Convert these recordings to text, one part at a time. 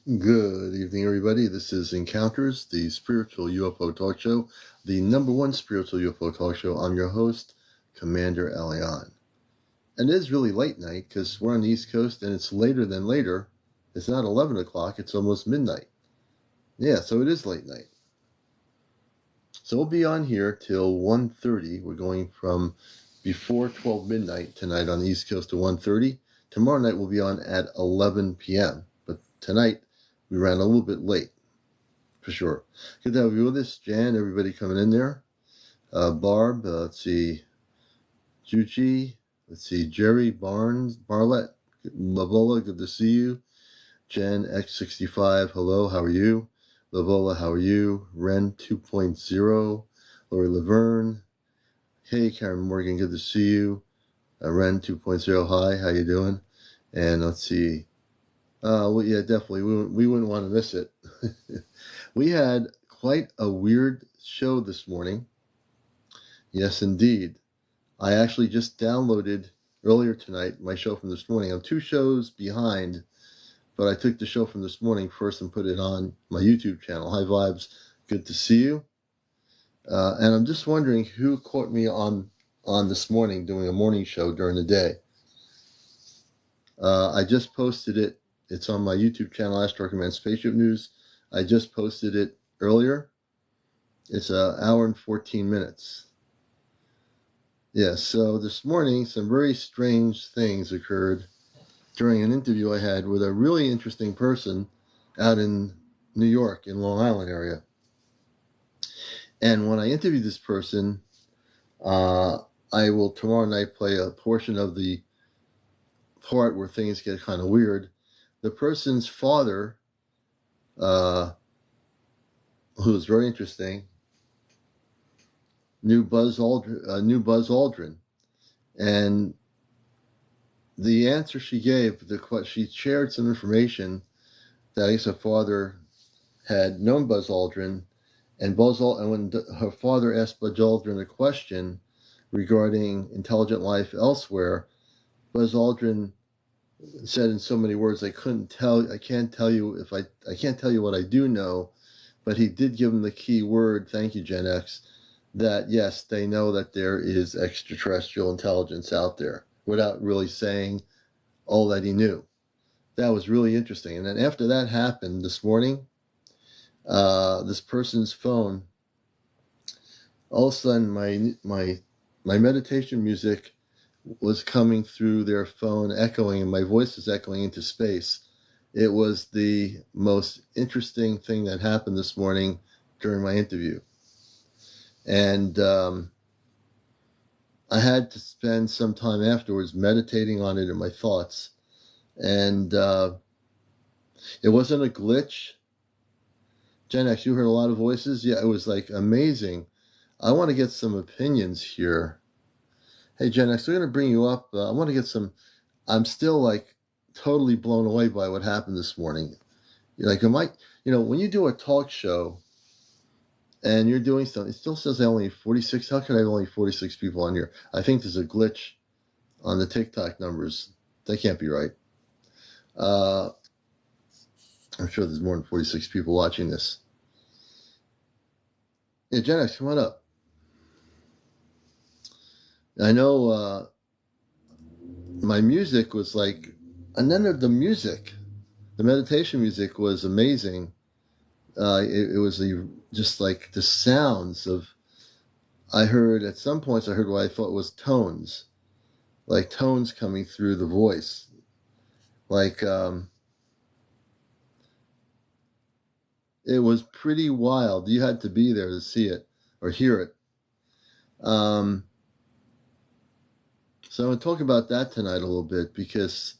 Good evening, everybody. This is Encounters, the spiritual UFO talk show, the #1 spiritual UFO talk show. I'm your host, CmdrAleon. And it is really late night because we're on the East Coast and it's later than later. It's not 11 o'clock, it's almost midnight. Yeah, so it is late night. So we'll be on here till 1:30. We're going from before 12 midnight tonight on the East Coast to 1:30. Tomorrow night we'll be on at 11 p.m. But tonight we ran a little bit late. For sure. Good to have you with us, Jan, everybody coming in there. Barb, let's see, Juchi, let's see, Jerry Barlett, Lavola, good to see you. Jen X65, hello, how are you? Lavola, how are you? Ren 2.0, Lori Laverne. Hey, Karen Morgan, good to see you. Ren 2.0, hi, how you doing? And let's see. Well, yeah, definitely. We wouldn't want to miss it. We had quite a weird show this morning. Yes, indeed. I actually just downloaded earlier tonight my show from this morning. I'm 2 shows behind, but I took the show from this morning first and put it on my YouTube channel. Hi, Vibes. Good to see you. And I'm just wondering who caught me on this morning doing a morning show during the day. I just posted it. It's on my YouTube channel, Astro Command Spaceship News. I just posted it earlier. It's an hour and 14 minutes. Yeah, so this morning, some very strange things occurred during an interview I had with a really interesting person out in New York, in Long Island area. And when I interviewed this person, I will tomorrow night play a portion of the part where things get kind of weird. The person's father, who was very interesting, knew Buzz Aldrin, and the answer she gave, she shared some information that I guess her father had known Buzz Aldrin, and when her father asked Buzz Aldrin a question regarding intelligent life elsewhere, Buzz Aldrin said in so many words, I can't tell you what I do know, but he did give him the key word, thank you, Gen X, that yes, they know that there is extraterrestrial intelligence out there, without really saying all that he knew. That was really interesting. And then after that happened this morning, this person's phone, all of a sudden my meditation music was coming through their phone, echoing, and my voice was echoing into space. It was the most interesting thing that happened this morning during my interview. And I had to spend some time afterwards meditating on it in my thoughts. And it wasn't a glitch. Gen X, you heard a lot of voices? Yeah, it was like amazing. I want to get some opinions here. Hey, Gen X, we're going to bring you up. I want to get some. I'm still like totally blown away by what happened this morning. Like, when you do a talk show and you're doing something, it still says only 46. How can I have only 46 people on here? I think there's a glitch on the TikTok numbers. That can't be right. I'm sure there's more than 46 people watching this. Yeah, Gen X, come on up. I know my music was like, and then the meditation music was amazing. It was just like the sounds of, at some points I heard what I thought was tones, like tones coming through the voice. Like, it was pretty wild. You had to be there to see it or hear it. So I'm going to talk about that tonight a little bit, because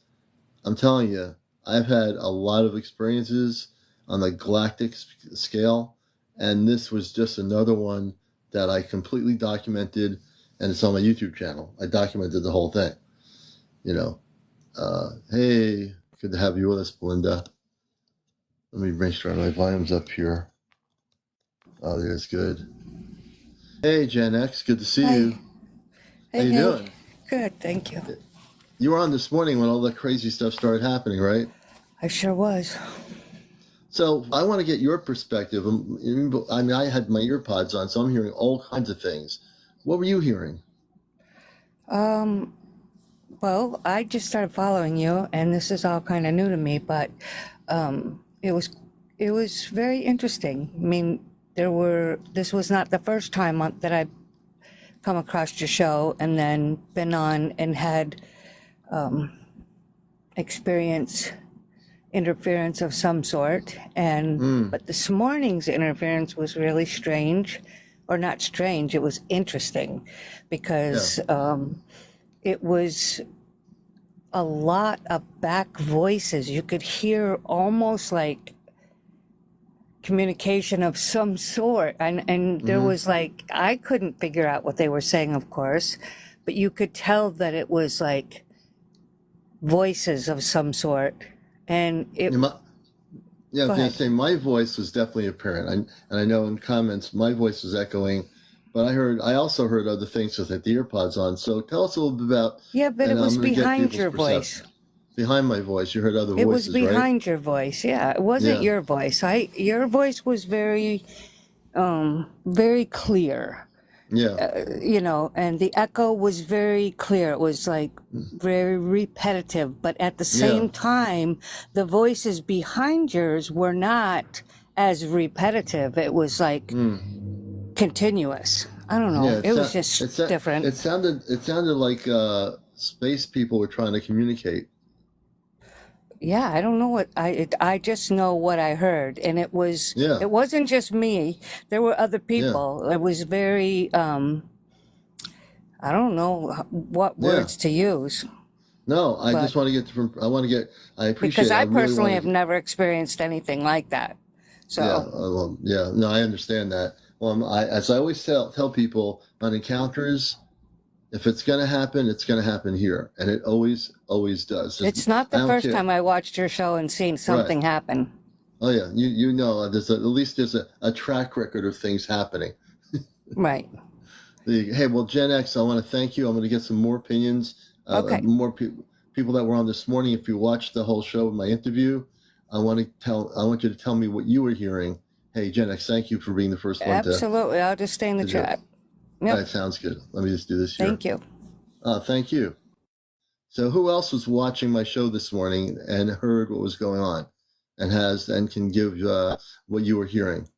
I'm telling you, I've had a lot of experiences on the galactic scale, and this was just another one that I completely documented, and it's on my YouTube channel. I documented the whole thing. Hey, good to have you with us, Belinda. Let me make sure my volume's up here. Oh, that's good. Hey, Gen X, good to see you. How you doing? Good, thank you. You were on this morning when all the crazy stuff started happening, right? I sure was. So I want to get your perspective. I mean, I had my earpods on, so I'm hearing all kinds of things. What were you hearing? Um, well, I just started following you, and this is all kind of new to me, but it was very interesting. I mean, this was not the first time that I've come across your show and then been on and had experience interference of some sort. But this morning's interference was really strange, or not strange. It was interesting Yeah. because it was a lot of back voices. You could hear almost like communication of some sort. And there was like, I couldn't figure out what they were saying, of course, but you could tell that it was like voices of some sort. And it, Yeah, I go was going to ahead. say my voice was definitely apparent, and I know in comments my voice was echoing, but I also heard other things with the earpods on. So tell us a little bit about, Yeah, but and it I'm was going to get behind people's your perception voice. behind my voice. You heard other It was voices, right? behind your voice. Yeah, it wasn't Yeah, your voice. Your voice was very clear. yeah, And the echo was very clear. It was like very repetitive, but at the yeah, same time, the voices behind yours were not as repetitive. It was like continuous. I don't know. yeah. It was just different. It sounded like space people were trying to communicate. Yeah, I don't know I just know what I heard, and Yeah, it wasn't just me. There were other yeah, people. It was very I don't know what yeah. words to use, No, I but just want to get from. I want to get. I because appreciate it. I I really personally want to have get. never experienced anything like that. Yeah, So well, yeah. No, I understand that. Well, as I always tell people on encounters, if it's going to happen, it's going to happen here, and it always does. it's not I the don't first care. time I watched your show and seen Right. something happen. Oh yeah. You know at least there's a track record of things happening. Right. Hey, well, Gen X, I want to thank you. I'm going to get some more opinions, Okay. more people that were on this morning. If you watched the whole show of my interview, I want you to tell me what you were hearing. Hey, Gen X, thank you for being the first one Absolutely. I'll just stay in the to do it. chat. All Yep. right, sounds good. Let me just do this here. Thank you. Thank you. So, who else was watching my show this morning and heard what was going on, and can give what you were hearing?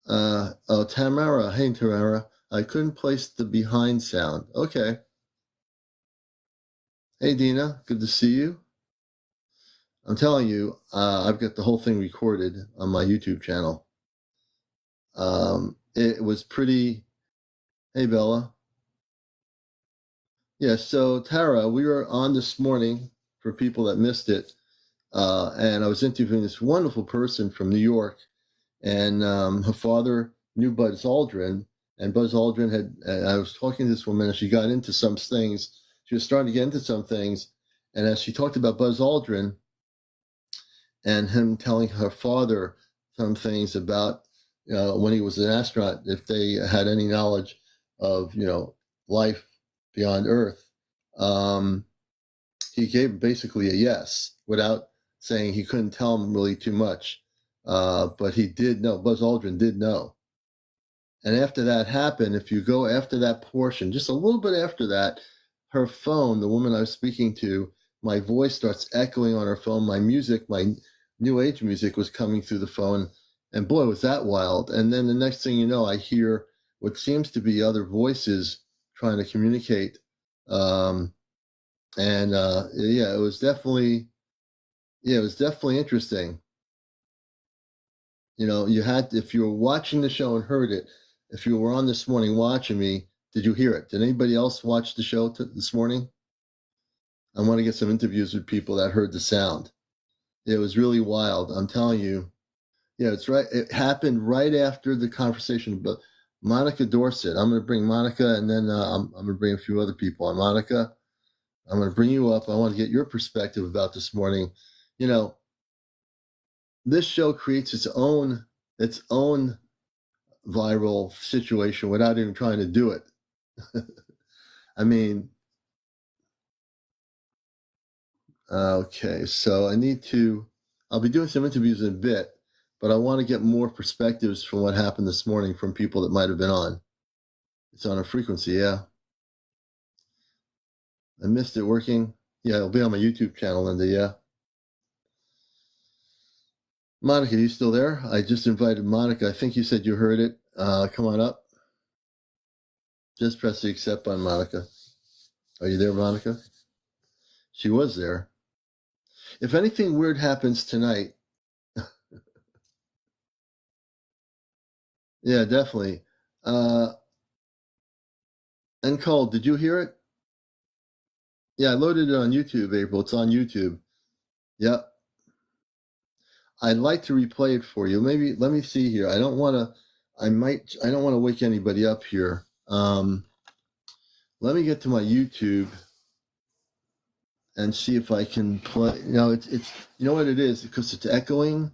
Oh, Tamara. Hey, Tamara. I couldn't place the behind sound. Okay. Hey, Dina. Good to see you. I'm telling you, I've got the whole thing recorded on my YouTube channel. It was pretty. Hey, Bella. Yeah, so Tara, we were on this morning for people that missed it, and I was interviewing this wonderful person from New York, and her father knew Buzz Aldrin, and Buzz Aldrin and I was talking to this woman, and she got into some things. She was starting to get into some things, and as she talked about Buzz Aldrin and him telling her father some things about when he was an astronaut, if they had any knowledge of life beyond Earth, um, he gave basically a yes without saying he couldn't tell him really too much. But he did know. Buzz Aldrin did know. And after that happened, if you go after that portion, just a little bit after that, her phone, the woman I was speaking to, my voice starts echoing on her phone. My music, my new age music was coming through the phone. And boy, was that wild. And then the next thing you know, I hear what seems to be other voices trying to communicate. Um, and yeah, it was definitely interesting. If you were watching the show and heard it, if you were on this morning watching me, did you hear it? Did anybody else watch the show this morning? I want to get some interviews with people that heard the sound. It was really wild. I'm telling you. Yeah, it's right. It happened right after the conversation. But Monica Dorset, I'm going to bring Monica, and then I'm going to bring a few other people on. Monica, I'm going to bring you up. I want to get your perspective about this morning. You know, this show creates its own viral situation without even trying to do it. I mean, okay, so I need to I'll be doing some interviews in a bit, but I want to get more perspectives from what happened this morning from people that might have been on. It's on a frequency, yeah. I missed it working. Yeah, it'll be on my YouTube channel, Linda, yeah. Monica, you still there? I just invited Monica. I think you said you heard it. Come on up. Just press the accept button, Monica. Are you there, Monica? She was there. If anything weird happens tonight, yeah, definitely. And Cole, did you hear it? Yeah, I loaded it on YouTube, April. It's on YouTube. Yep. I'd like to replay it for you. Maybe, let me see here. I don't want to wake anybody up here. Let me get to my YouTube and see if I can play. It's you know what it is? Because it's echoing.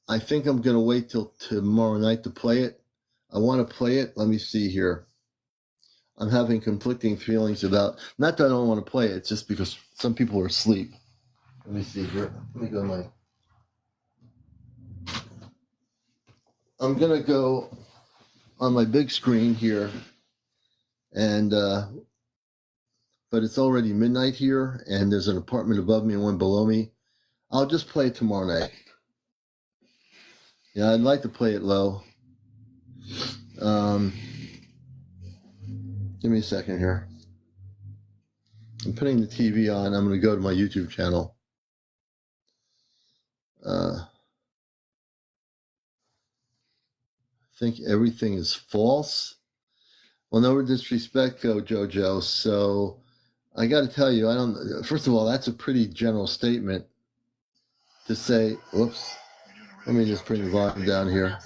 I think I'm going to wait till tomorrow night to play it. I want to play it. Let me see here. I'm having conflicting feelings about, not that I don't want to play it, it's just because some people are asleep. Let me see here. Let me go I'm going to go on my big screen here, and but it's already midnight here, and there's an apartment above me and one below me. I'll just play it tomorrow night. Yeah, I'd like to play it low. Give me a second here. I'm putting the TV on. I'm going to go to my YouTube channel. I think everything is false. Well, no disrespect, Jojo. So I got to tell you, first of all, that's a pretty general statement to say, whoops, let me just bring the volume down here.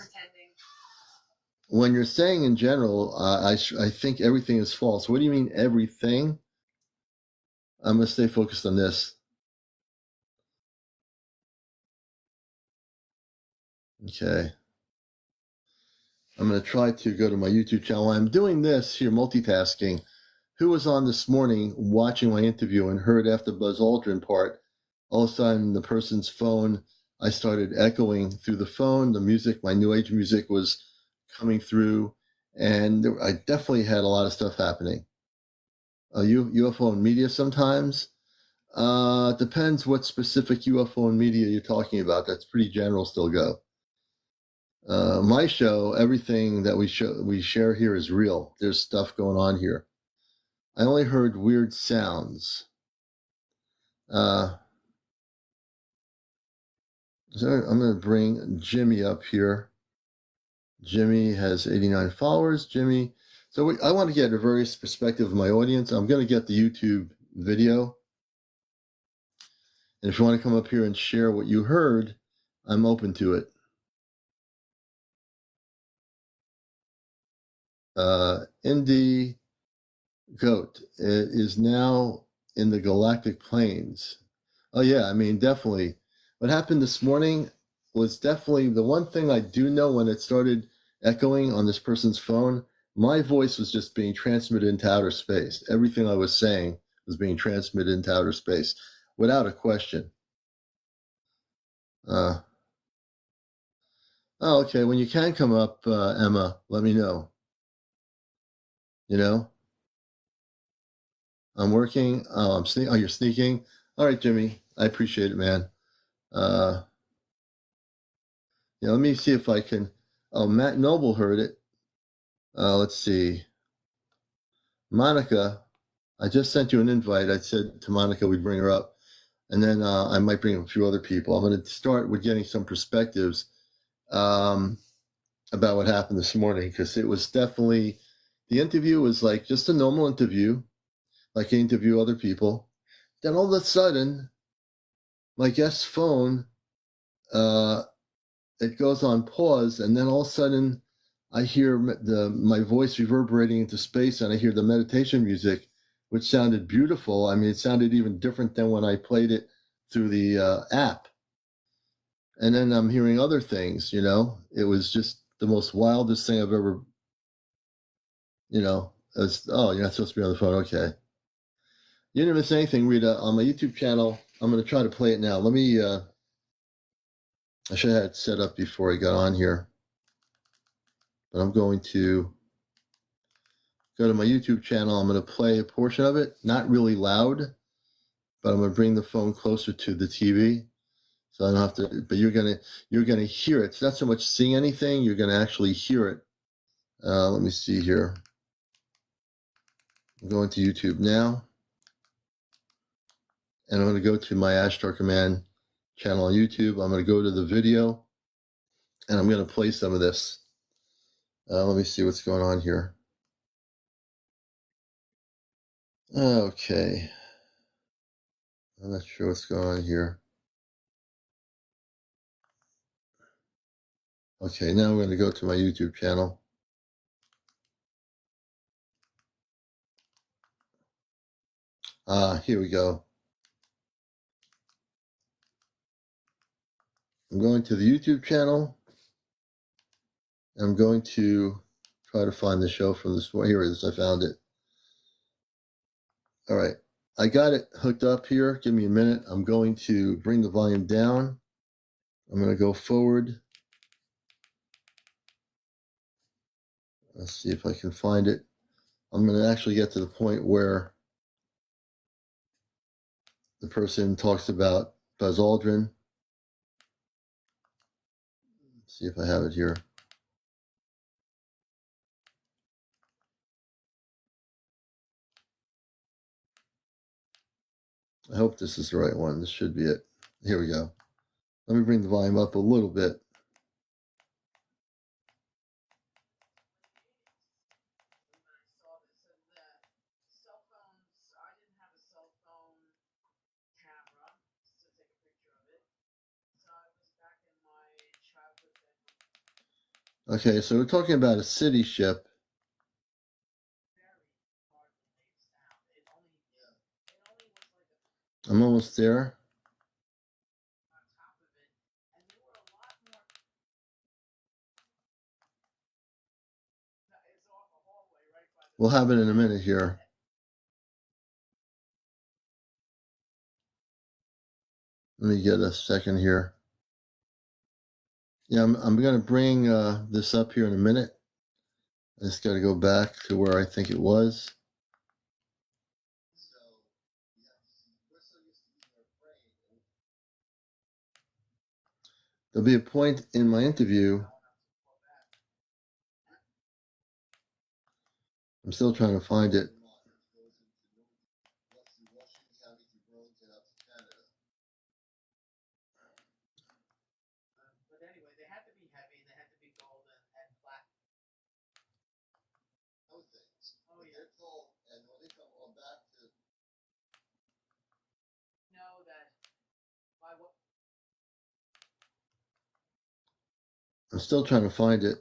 When you're saying in general, I think everything is false. What do you mean everything? I'm going to stay focused on this. Okay. I'm going to try to go to my YouTube channel. I'm doing this here, multitasking. Who was on this morning watching my interview and heard after Buzz Aldrin part, all of a sudden the person's phone, I started echoing through the phone. The music, my new age music was coming through, and I definitely had a lot of stuff happening. UFO and media sometimes. Depends what specific UFO and media you're talking about. That's pretty general still go. My show, everything that we share here is real. There's stuff going on here. I only heard weird sounds. So I'm going to bring Jimmy up here. Jimmy has 89 followers. Jimmy. So I want to get a various perspective of my audience. I'm going to get the YouTube video. And if you want to come up here and share what you heard, I'm open to it. Indy Goat is now in the galactic planes. Oh, yeah, I mean, definitely. What happened this morning was definitely the one thing I do know. When it started echoing on this person's phone, my voice was just being transmitted into outer space. Everything I was saying was being transmitted into outer space, without a question. Oh, okay. When you can come up, Emma, let me know. You know? I'm working. Oh, you're sneaking. All right, Jimmy. I appreciate it, man. Let me see if I can. Oh, Matt Noble heard it. Let's see. Monica, I just sent you an invite. I said to Monica we'd bring her up. And then I might bring a few other people. I'm going to start with getting some perspectives about what happened this morning, because it was definitely, the interview was like just a normal interview, like I interview other people. Then all of a sudden, my guest's phone, it goes on pause, and then all of a sudden I hear my voice reverberating into space, and I hear the meditation music, which sounded beautiful. I mean, it sounded even different than when I played it through the app. And then I'm hearing other things, It was just the most wildest thing I've ever, oh, you're not supposed to be on the phone. Okay. You didn't miss anything, Rita. On my YouTube channel, I'm going to try to play it now. Let me I should have had it set up before I got on here. But I'm going to go to my YouTube channel. I'm going to play a portion of it, not really loud, but I'm going to bring the phone closer to the TV. So I don't have to, but you're gonna hear it. It's not so much seeing anything, you're gonna actually hear it. Let me see here. I'm going to YouTube now, and I'm gonna go to my Ashtar Command channel on YouTube. I'm gonna go to the video, and I'm gonna play some of this. Let me see what's going on here. Okay. I'm not sure what's going on here. Okay, now I'm going to go to my YouTube channel. Here we go. I'm going to the YouTube channel. I'm going to try to find the show from this morning. Here it is. I found it. All right. I got it hooked up here. Give me a minute. I'm going to bring the volume down. I'm going to go forward. Let's see if I can find it. I'm going to actually get to the point where the person talks about Buzz Aldrin. Let's see if I have it here. I hope this is the right one. This should be it. Here we go. Let me bring the volume up a little bit. Okay, so we're talking about a city ship. I'm almost there. We'll have it in a minute here. Let me get a second here. Yeah, I'm going to bring this up here in a minute. I just got to go back to where I think it was. There'll be a point in my interview. I'm still trying to find it. I'm still trying to find it.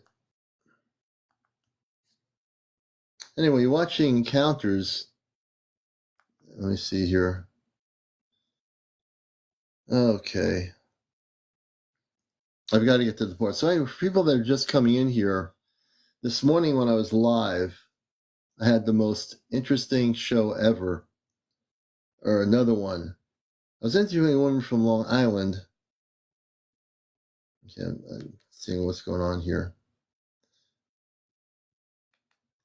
Anyway, you're watching Encounters. Let me see here. Okay. I've got to get to the point. So anyway, for people that are just coming in here, this morning when I was live, I had the most interesting show ever. Or another one. I was interviewing a woman from Long Island. Okay, I'm seeing what's going on here.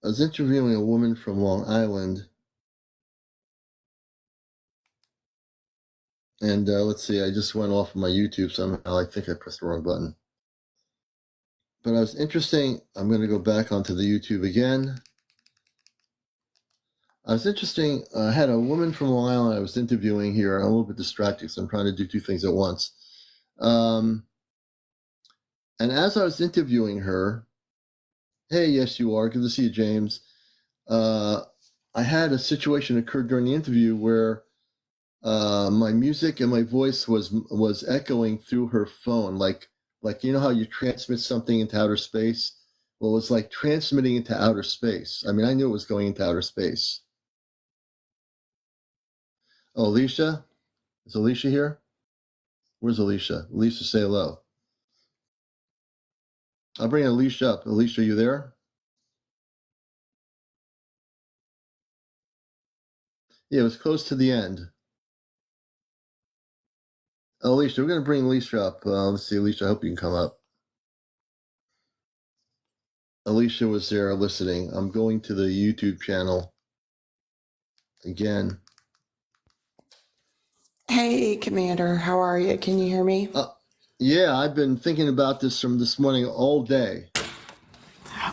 I was interviewing a woman from Long Island. And let's see, I just went off of my YouTube somehow. I think I pressed the wrong button. But I was interesting. I'm going to go back onto the YouTube again. I was interesting. I had a woman from Long Island I was interviewing here. I'm a little bit distracted, so I'm trying to do two things at once. And as I was interviewing her, hey, yes, you are. Good to see you, James. I had a situation occur during the interview where my music and my voice was echoing through her phone, like you know how you transmit something into outer space. Well, it was like transmitting into outer space. I mean, I knew it was going into outer space. Oh, Alicia, is Alicia here? Where's Alicia? Alicia, say hello. I'll bring Alicia up. Alicia, are you there? Yeah, it was close to the end. Alicia, we're going to bring Alicia up. Let's see, Alicia, I hope you can come up. Alicia was there listening. I'm going to the YouTube channel again. Hey, Commander, how are you? Can you hear me? Yeah, I've been thinking about this from this morning all day.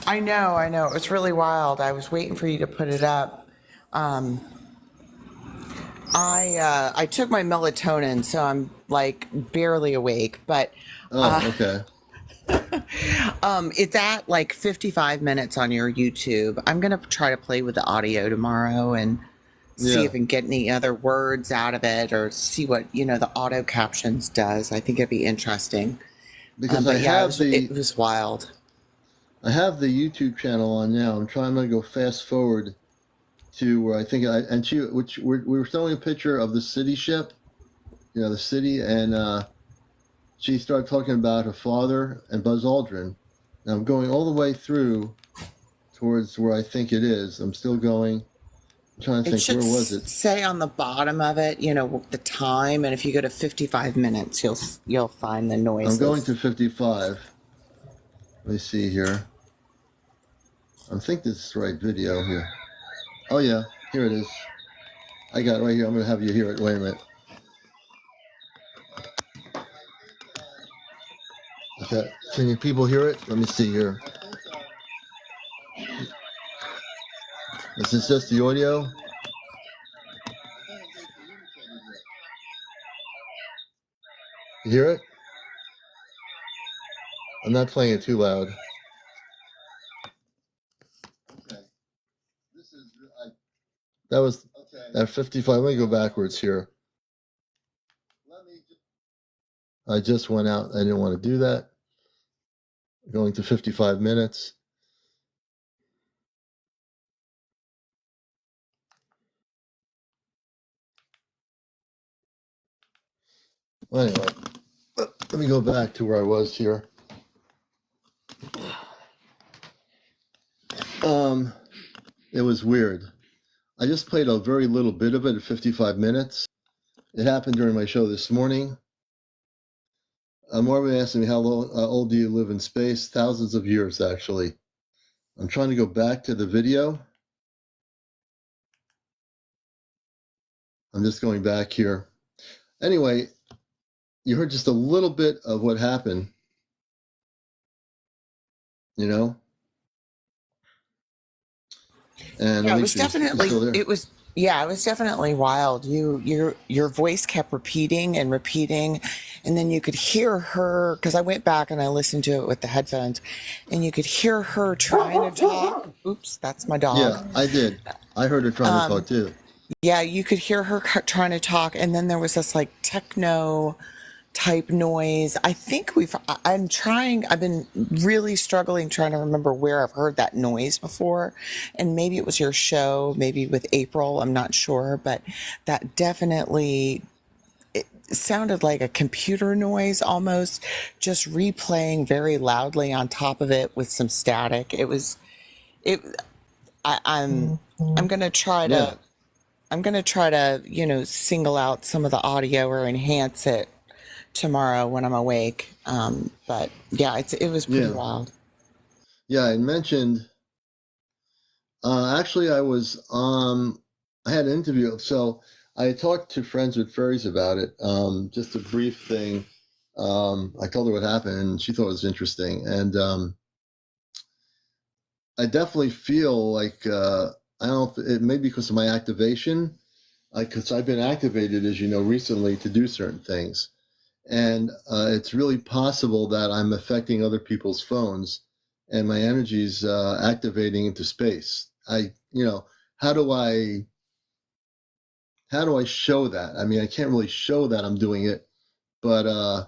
I know. It was really wild. I was waiting for you to put it up. I took my melatonin, so I'm like barely awake, but okay. it's at like 55 minutes on your YouTube. I'm gonna try to play with the audio tomorrow and see if I can get any other words out of it, or see what the auto captions does. I think it'd be interesting. Because it was wild. I have the YouTube channel on now. I'm trying to go fast forward to where I think we were showing a picture of the city ship, the city, and she started talking about her father and Buzz Aldrin. Now I'm going all the way through towards where I think it is. I'm still going. I'm trying to think, where was it? Say on the bottom of it, the time, and if you go to 55 minutes, you'll find the noises. I'm going to 55. Let me see here. I think this is the right video here. Oh yeah, here it is. I got it right here. I'm going to have you hear it. Wait a minute. Okay, can people hear it? Let me see here. Is this just the audio? You hear it? I'm not playing it too loud. Okay. That was at 55. Let me go backwards here. I just went out. I didn't want to do that. Going to 55 minutes. Well, anyway, let me go back to where I was here. It was weird. I just played a very little bit of it at 55 minutes. It happened during my show this morning. Marvin asked me, how old do you live in space? Thousands of years, actually. I'm trying to go back to the video. I'm just going back here. Anyway, you heard just a little bit of what happened. And yeah, it was definitely wild. Your voice kept repeating, and then you could hear her, because I went back and I listened to it with the headphones, and you could hear her trying to talk. Oops, that's my dog. Yeah, I did. I heard her trying to talk too. Yeah, you could hear her trying to talk, and then there was this like techno type noise. I've been really struggling trying to remember where I've heard that noise before, and maybe it was your show, maybe with April, I'm not sure, but that definitely, it sounded like a computer noise almost, just replaying very loudly on top of it with some static. I'm gonna try to single out some of the audio or enhance it tomorrow when I'm awake. But yeah, it was pretty wild. Yeah, I mentioned, actually I had an interview. So I talked to Friends with Furries about it. Just a brief thing. I told her what happened and she thought it was interesting. And I definitely feel like, I don't know if it may be because of my activation, because I've been activated, as you know, recently to do certain things. And it's really possible that I'm affecting other people's phones and my energy's activating into space. How do I show that? I mean, I can't really show that I'm doing it, but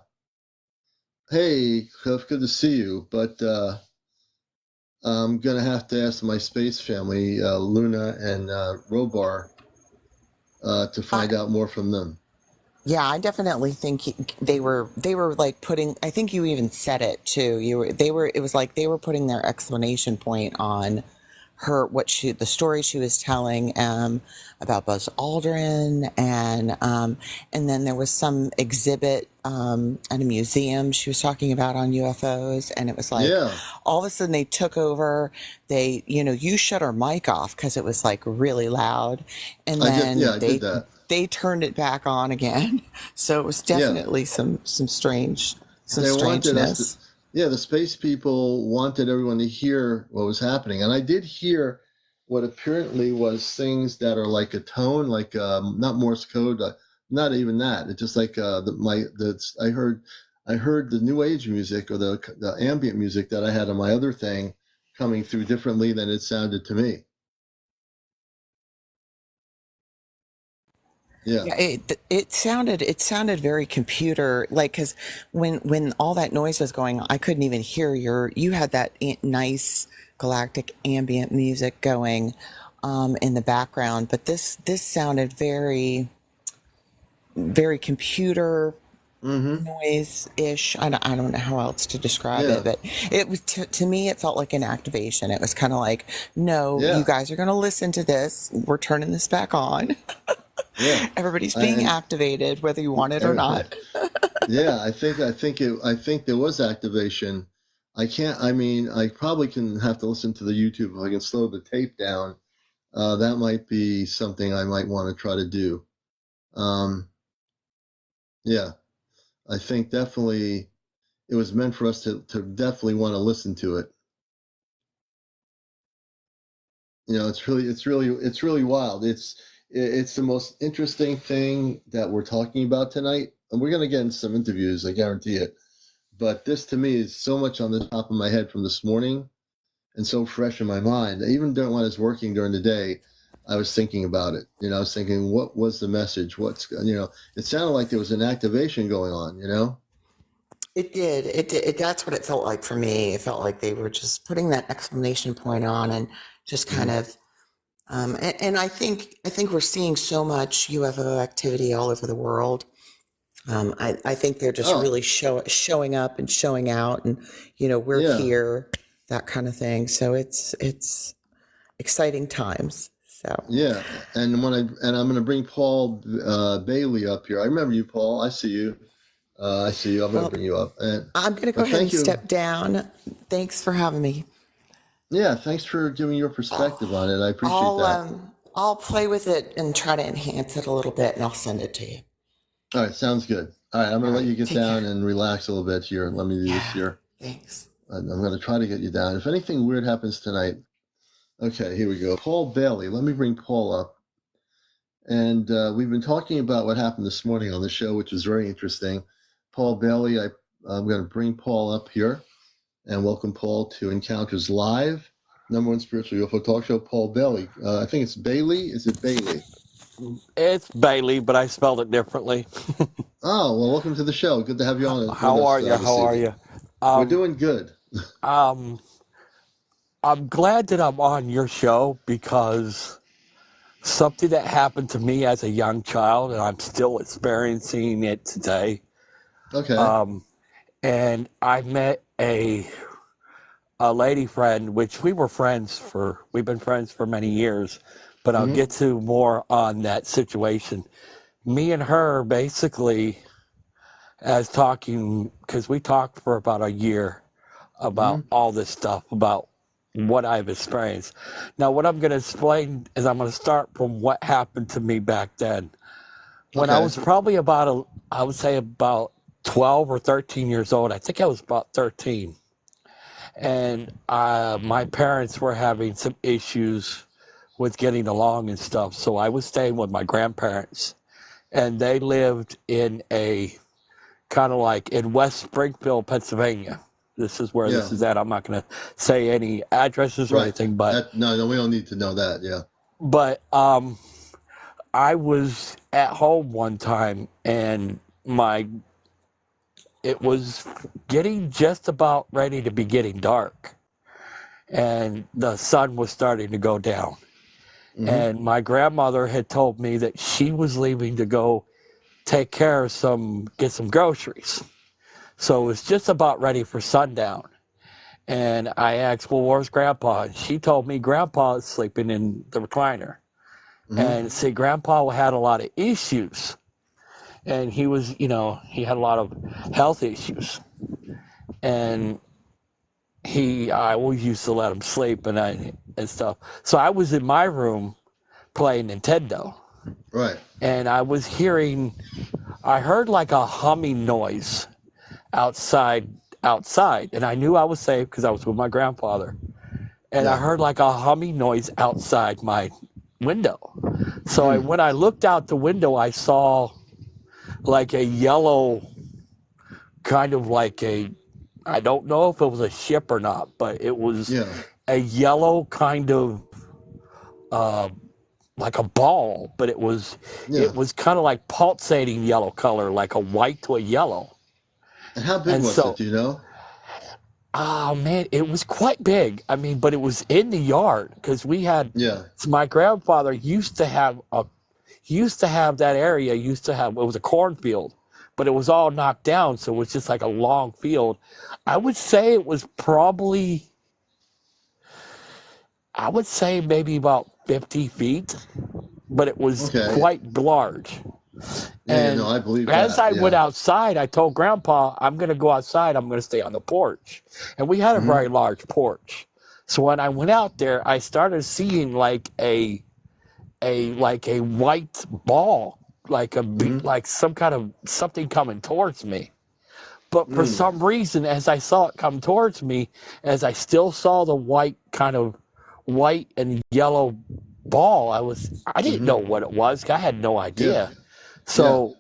hey, Cliff, good to see you. But I'm going to have to ask my space family, Luna and Robar, to find out more from them. Yeah, I definitely think they were like putting, I think you even said it too. It was like they were putting their exclamation point on the story she was telling about Buzz Aldrin, and then there was some exhibit at a museum she was talking about on UFOs, and it was like Yeah. all of a sudden they took over. They, you shut her mic off because it was like really loud, and then I did that. they turned it back on again. So it was Yeah. definitely some strangeness. The space people wanted everyone to hear what was happening. And I did hear what apparently was things that are like a tone, like not Morse code, not even that. It's just like I heard the new age music or the ambient music that I had on my other thing coming through differently than it sounded to me. Yeah. It sounded very computer like, because when all that noise was going on, I couldn't even hear you had that nice galactic ambient music going in the background, but this sounded very, very computer noise-ish. I don't know how else to describe it, but it was to me it felt like an activation. It was kind of like, no, you guys are going to listen to this. We're turning this back on. Yeah, everybody's being activated, whether you want it or not. I think there was activation. I probably can have to listen to the YouTube if I can slow the tape down. That might be something I might want to try to do. I think definitely it was meant for us to definitely want to listen to it. It's really wild. It's the most interesting thing that we're talking about tonight. And we're going to get in some interviews, I guarantee it. But this to me is so much on the top of my head from this morning and so fresh in my mind. Even when I was working during the day, I was thinking about it. I was thinking, what was the message? It sounded like there was an activation going on, It did. It did. That's what it felt like for me. It felt like they were just putting that exclamation point on and just kind of and I think we're seeing so much UFO activity all over the world. I think they're just really showing up and showing out, and we're here, that kind of thing. So it's exciting times. So and I'm going to bring Paul Bailey up here. I remember you, Paul. I see you. I'm going to bring you up. I'm going to go ahead and step down. Thanks for having me. Yeah, thanks for giving your perspective on it. I appreciate that. I'll play with it and try to enhance it a little bit, and I'll send it to you. All right, sounds good. All right, I'm going to let you get down and relax a little bit here. Let me do this here. Thanks. I'm going to try to get you down. If anything weird happens tonight, okay, here we go. Paul Bailey. Let me bring Paul up. And we've been talking about what happened this morning on the show, which was very interesting. Paul Bailey, I'm going to bring Paul up here. And welcome Paul to Encounters Live, #1 spiritual UFO talk show. Paul Bailey. I think it's Bailey. Is it Bailey? It's Bailey, but I spelled it differently. Oh, well, welcome to the show. Good to have you on. How are you? We're doing good. I'm glad that I'm on your show because something that happened to me as a young child, and I'm still experiencing it today. Okay. And I met a lady friend, which we've been friends for many years, but I'll get to more on that situation. Me and her basically because we talked for about a year about all this stuff, about what I've experienced. Now, what I'm going to explain is I'm going to start from what happened to me back then. When I was probably I would say about 12 or 13 years old. I think I was about 13. And my parents were having some issues with getting along and stuff. So I was staying with my grandparents. And they lived in a kind of like in West Springfield, Pennsylvania. This is where this is at. I'm not going to say any addresses or anything, but no, we don't need to know that. Yeah. But I was at home one time, and it was getting just about ready to be getting dark, and the sun was starting to go down. And my grandmother had told me that she was leaving to go take care of get some groceries. So it was just about ready for sundown. And I asked, well, where's Grandpa? And she told me Grandpa is sleeping in the recliner. And see, Grandpa had a lot of issues. And he was, he had a lot of health issues. And I always used to let him sleep and stuff. So I was in my room playing Nintendo. Right. And I heard like a humming noise outside. And I knew I was safe because I was with my grandfather. And I heard like a humming noise outside my window. So when I looked out the window, I saw like a yellow, kind of like I don't know if it was a ship or not, but it was a yellow kind of, like a ball, but it was kind of like pulsating yellow color, like a white to a yellow. And how big was it, do you know? Oh man, it was quite big. I mean, but it was in the yard because we had. So my grandfather used to have that area. It was a cornfield, but it was all knocked down, so it was just like a long field. I would say it was probably. I would say maybe about 50 feet, but it was quite large. And I believe as I went outside, I told Grandpa, I'm going to go outside. I'm going to stay on the porch. And we had a very large porch. So when I went out there, I started seeing like a white ball, like like some kind of something coming towards me. But for some reason, as I saw it come towards me, as I still saw the white and yellow ball, I didn't know what it was. I had no idea. So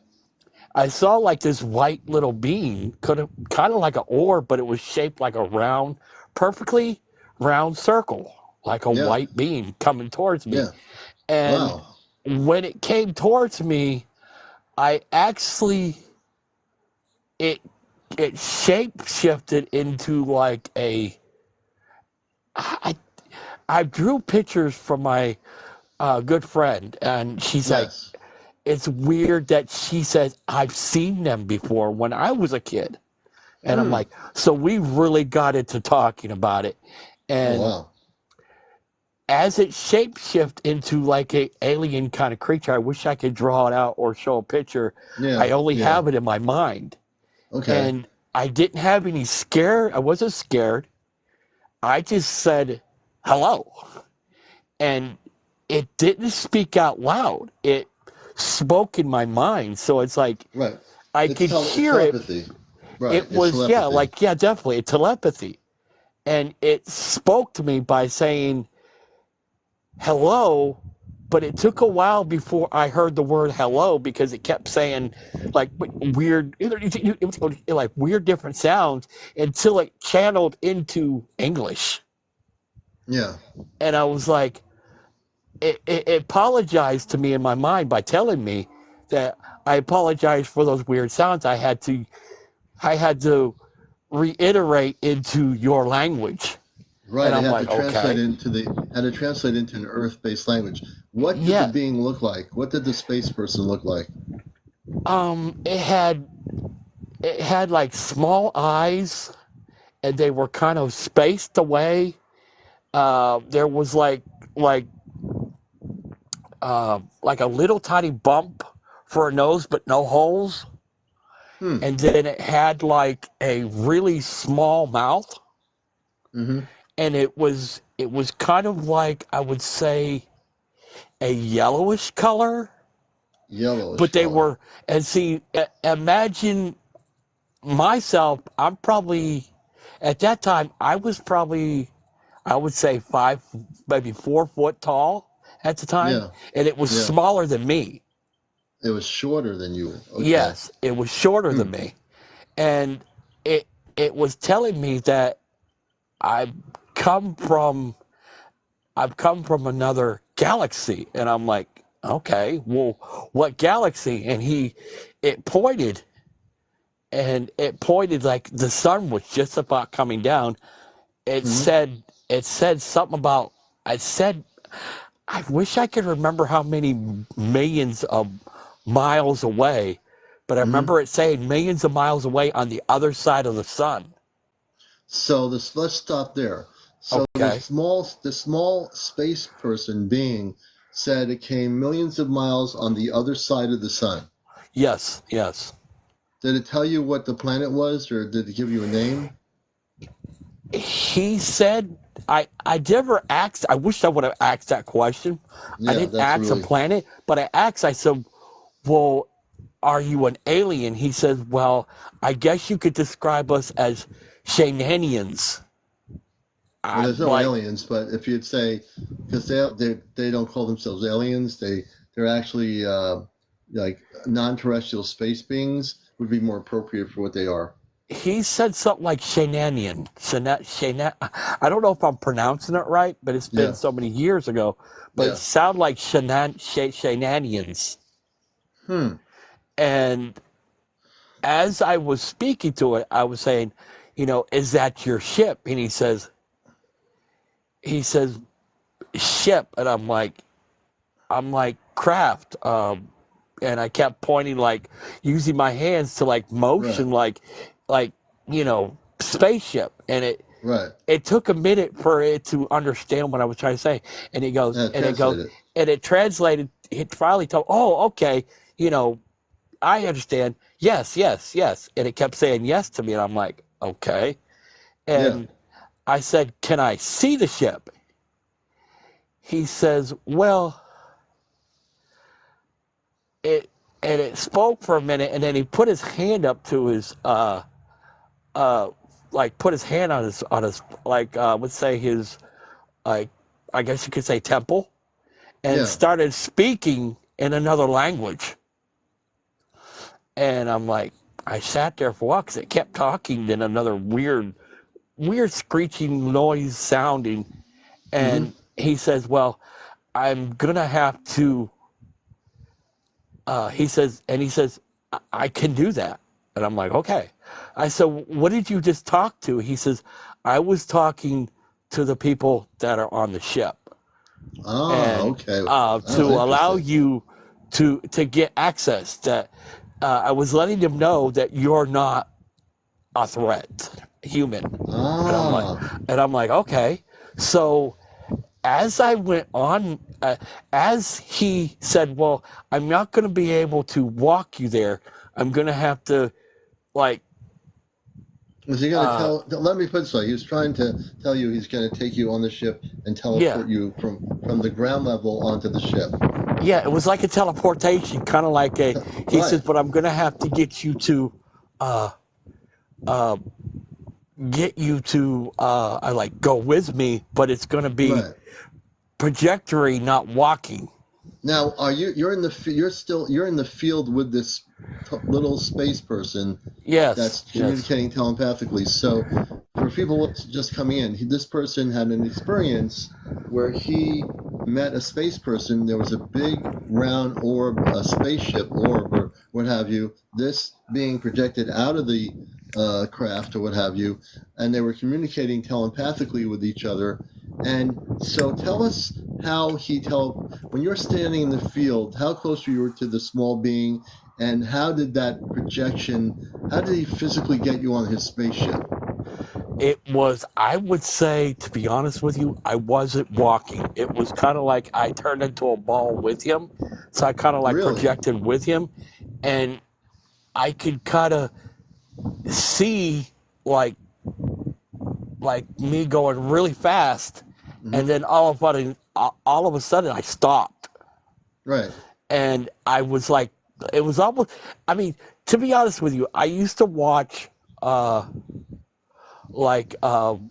I saw like this white little beam, kind of like an orb, but it was shaped like a perfectly round circle, like a white beam coming towards me. And when it came towards me, it shape shifted into like I drew pictures from my good friend, and she's like, it's weird that she says, I've seen them before when I was a kid. And I'm like, so we really got into talking about it. And as it shapeshift into like a alien kind of creature, I wish I could draw it out or show a picture. I only have it in my mind. And I didn't have any scare. I wasn't scared. I just said, hello. And it didn't speak out loud. It spoke in my mind. So it's like, I could hear it. Right. It was, telepathy. Definitely telepathy. And it spoke to me by saying, hello, but it took a while before I heard the word hello because it kept saying like weird different sounds until it channeled into English. And I was like, it apologized to me in my mind by telling me that I apologized for those weird sounds. I had to reiterate into your language. Right, and I had to translate into an Earth-based language. What did the being look like? What did the space person look like? It had like small eyes, and they were kind of spaced away. There was like a little tiny bump for a nose, but no holes. And then it had like a really small mouth. And it was kind of like, I would say, a yellowish color. But they were, and see, imagine myself, I'm probably, at that time, I was probably, I would say 4 foot tall at the time. And it was smaller than me. It was shorter than you. Yes, it was shorter than me. And it was telling me that I've come from another galaxy. And I'm like, okay, well, what galaxy? And it pointed like the sun was just about coming down. It said something about, I wish I could remember how many millions of miles away, but I remember it saying millions of miles away on the other side of the sun. So let's stop there. So Okay. the small space person being said it came millions of miles on the other side of the sun. Yes, yes. Did it tell you what the planet was, or did it give you a name? He said, I never asked, I wish I would have asked that question. I Yeah, didn't that's ask a really. planet, but I said, well, are you an alien? He says, well, I guess you could describe us as shenanigans. Well, there's I'm no like, aliens, but if you'd say, because they don't call themselves aliens, they're actually like non-terrestrial space beings would be more appropriate for what they are. he said something like shenanigan. I don't know if I'm pronouncing it right, but it's been Yeah, so many years ago. But it yeah. sounded like shenanigans. Hmm. And as I was speaking to it, I was saying, is that your ship? And he says, ship. And I'm like, craft. And I kept pointing, like, using my hands to, like, Right, motion, like, spaceship. And right. it took a minute for it to understand what I was trying to say. And Yeah, it goes, translate it. and it translated, it finally told, oh, okay, I understand. Yes, yes, yes. And it kept saying yes to me. And I'm like, okay. Yeah. And I said, can I see the ship? He says, well, it, and it spoke for a minute. And then he put his hand up to his, like put his hand on his, like, let's say his, like, I guess you could say temple, and Yeah. started speaking in another language. And I'm like, I sat there for a while because it kept talking in another weird screeching noise sounding. Mm-hmm. And he says, well, I'm going to have to, he says, I can do that. And I'm like, okay. I said, what did you just talk to? He says, I was talking to the people that are on the ship. Ah, And okay. to Oh, allow interesting. you to get access, that I was letting them know that you're not a threat, human. And Ah, I'm like, okay. So as I went on, as he said, well, I'm not going to be able to walk you there. I'm going to have to, like, was he going to tell? Let me put it this way: he was trying to tell you he's going to take you on the ship and yeah, teleport you from the ground level onto the ship. yeah, it was like a teleportation, kind of like a, he Right, says, but I'm going to have to get you to, uh, uh, I like go with me, but it's going to be right. trajectory, not walking. Now, you're in the you're in the field with this little space person Yes, that's yes, communicating telepathically. So, for people just coming in, this person had an experience where he met a space person. There was a big round orb, a spaceship orb, or what have you. This being projected out of the craft or what have you, and they were communicating telepathically with each other. And so, tell us how when you're standing in the field, how close you were to the small being, and how did that projection? How did he physically get you on his spaceship? it was, I would say, to be honest with you, I wasn't walking. It was kind of like I turned into a ball with him. So I kind of like Really? projected with him. And I could kind of see like me going really fast. And Mm-hmm. then all of a sudden I stopped. Right. And I was like, it was almost, I mean, to be honest with you, I used to watch,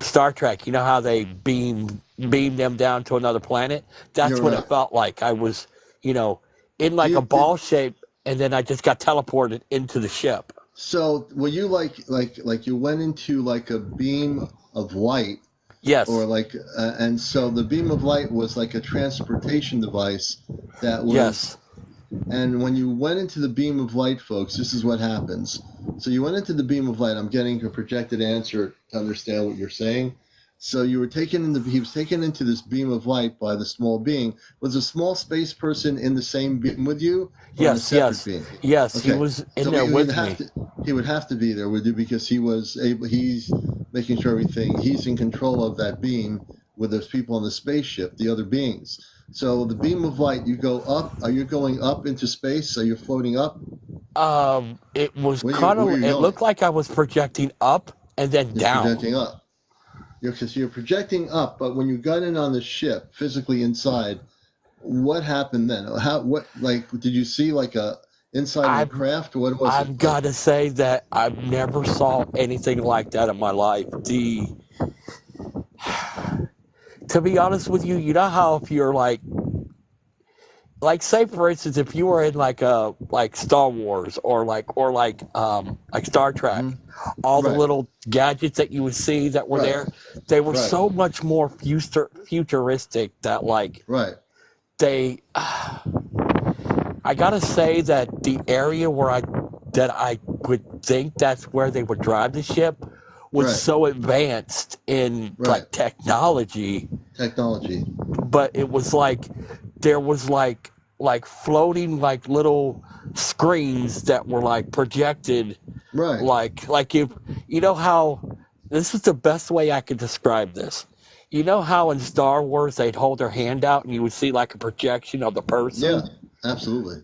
Star Trek. You know how they beam them down to another planet? That's You're what right. it felt like. I was, in Do like a you did ball shape, and then I just got teleported into the ship. so? Were you like you went into like a beam of light, or Yes, like, and so the beam of light was like a transportation device that was. yes, And when you went into the beam of light, folks, this is what happens. So you went into the beam of light. I'm getting a projected answer to understand what you're saying. So you were he was taken into this beam of light by the small being. Was a small space person in the same beam with you, or in a yes, separate yes, beam? yes. He Okay, was in so there with me. he would have to be there with you because he was able. making sure everything, he's in control of that beam with those people on the spaceship, the other beings. So the beam of light, you go up. Are you going up into space? Are you floating up? It was Where kind are of, you it going? looked like I was projecting up and then It's down. projecting up. You're projecting up, but when you got in on the ship, physically inside, what happened then? Did you see like a inside of a I've craft? What was it I've like? got to say that I've never saw anything like that in my life. To be honest with you, you know how if you're like say for instance, if you were in like Star Wars or like Star Trek, Hmm. all the Right, little gadgets that you would see that were right, there, they were right, so much more futuristic that like right, they. I gotta say that the area that I would think that's where they would drive the ship was right, so advanced in right. like technology, Technology. but it was like there was like floating like little screens that were like projected Right. like if you know how this is the best way I could describe this. You know how in Star Wars they'd hold their hand out and you would see like a projection of the Yeah, person? absolutely.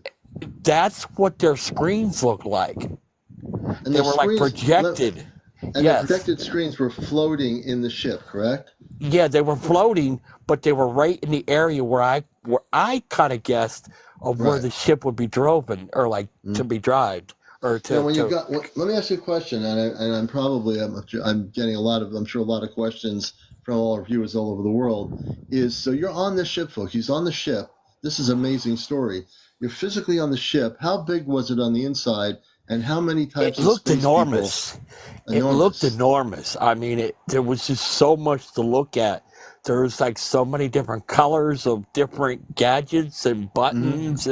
That's what their screens looked like. And They the were like screens, projected. and the Yes. projected screens were floating in the ship, correct? Yeah, they were floating, but they were right in the area where I kind of guessed of where Right. the ship would be driven or like to Mm. be drived or Now, to when you to got, let me ask you a question, and I'm getting I'm sure a lot of questions from all our viewers all over the world. So you're on the ship, folks. He's on the ship. This is an amazing story. You're physically on the ship. How big was it on the inside, and how many it types of looked space people? enormous. It looked Enormous. enormous. I mean, there was just so much to look at. There was like so many different colors of different gadgets and Hmm. buttons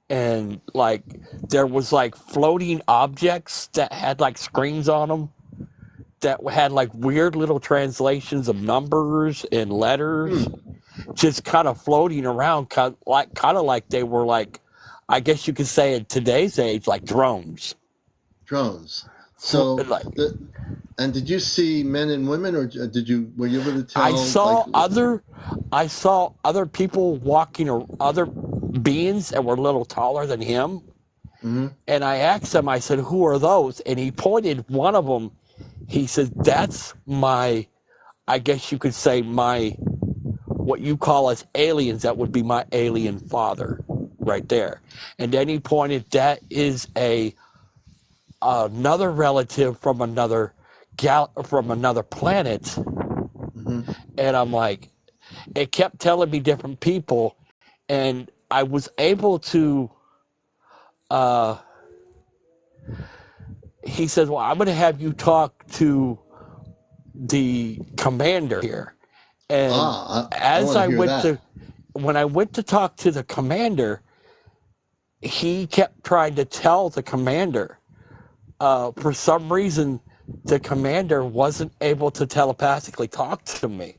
and like there was like floating objects that had like screens on them that had like weird little translations of numbers and letters Hmm. just kind of floating around kind of like they were like I guess you could say in today's age like drones. Drones. So Like the and did you see men and women, or were you able to I tell like? saw other I saw other people walking or other beings that were a little taller than him. Hmm. And I asked him, I said, who are those? And he pointed one of them. He said, that's I guess you could say what you call as aliens. That would be my alien father right there. And then he pointed, that is another relative from from another planet. Hmm. And I'm like, it kept telling me different people. And I was able to, uh, he says, well, I'm going to have you talk to the commander here. And I as want to I hear went that. to, when I went to talk to the commander, he kept trying to tell the commander, for some reason, the commander wasn't able to telepathically talk to me.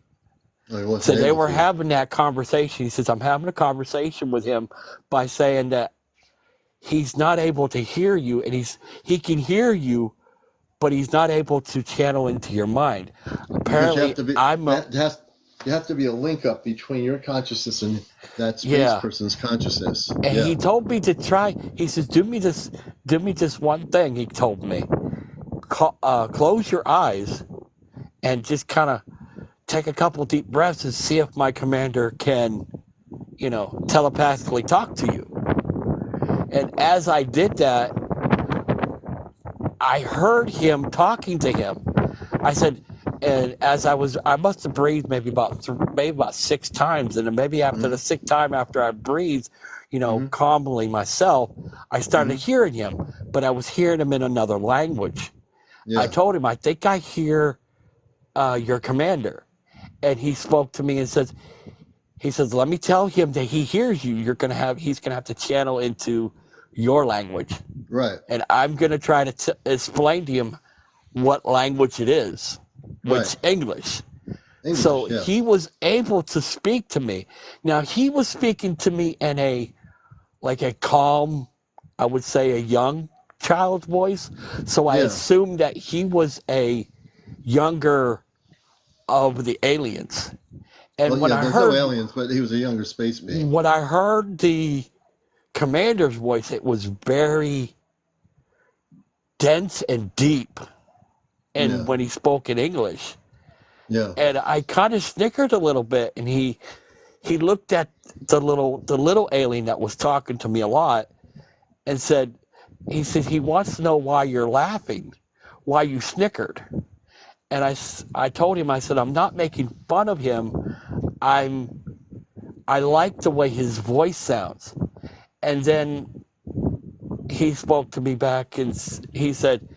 Oh, he So wasn't they able were to. having that conversation. He says, I'm having a conversation with him by saying that he's not able to hear you and he can hear you, but he's not able to channel into your mind. Because you have Apparently, to be I'm a, that has you have to be a link up between your consciousness and that space yeah. person's consciousness. And Yeah. he told me to try. He says, do me this one thing. He told me, close your eyes and just kind of take a couple deep breaths and see if my commander can, telepathically talk to you. And as I did that, I heard him talking to him. I said, and as I must have breathed maybe about 6 times, and then maybe after Mm-hmm. the 6th time after I breathed, Mm-hmm. calmly myself, I started Mm-hmm. hearing him, but I was hearing him in another language. I Yeah. told him, I think I hear your commander, and he spoke to me and he says, let me tell him that he hears you. He's gonna have to channel into your language, Right. and I'm gonna try to explain to him what language it is, Right. which English. So English. Yeah. he was able to speak to me. Now he was speaking to me in a calm, I would say a young child's voice. So I Yeah. assumed that he was younger of the aliens. And Well, when yeah, I there's no heard aliens, but he was a younger space being. when I heard the commander's voice, it was very dense and deep, and Yeah. when he spoke in English, Yeah. and I kind of snickered a little bit, and he looked at the little alien that was talking to me a lot, and said, he wants to know why you're laughing, why you snickered. And I told him, I said, I'm not making fun of him. I like the way his voice sounds. And then he spoke to me back, and he said,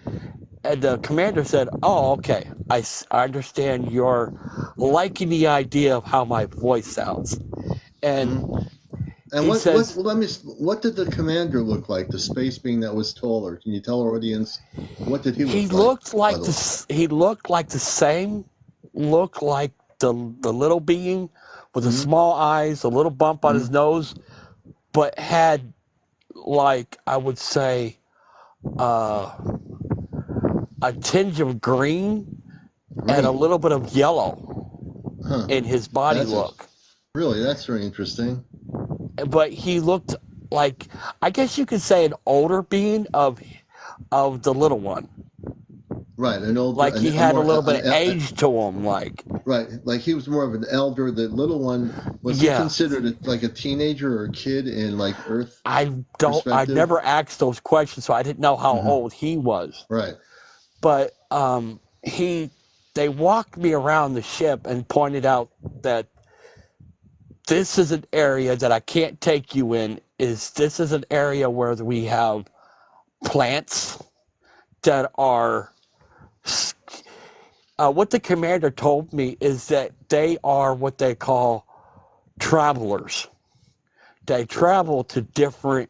and the commander said, oh, okay, I understand you're liking the idea of how my voice sounds. And And he says, what did the commander look like? The space being that was taller. Can you tell our audience what did he he look looked like he looked like the same look like the little being with the small eyes, a little bump on his nose, but had, like, I would say, a tinge of green and a little bit of yellow in his body look. Really, that's very interesting. But he looked like, I guess you could say, an older being of the little one. Right, an older, like he had a little bit of age to him, like. Right, like he was more of an elder. The little one, was he considered like a teenager or a kid in like Earth? I never asked those questions, so I didn't know how old he was. Right. But they walked me around the ship and pointed out that this is an area that I can't take you in. This is an area where we have plants that are. What the commander told me is that they are what they call travelers. They travel to different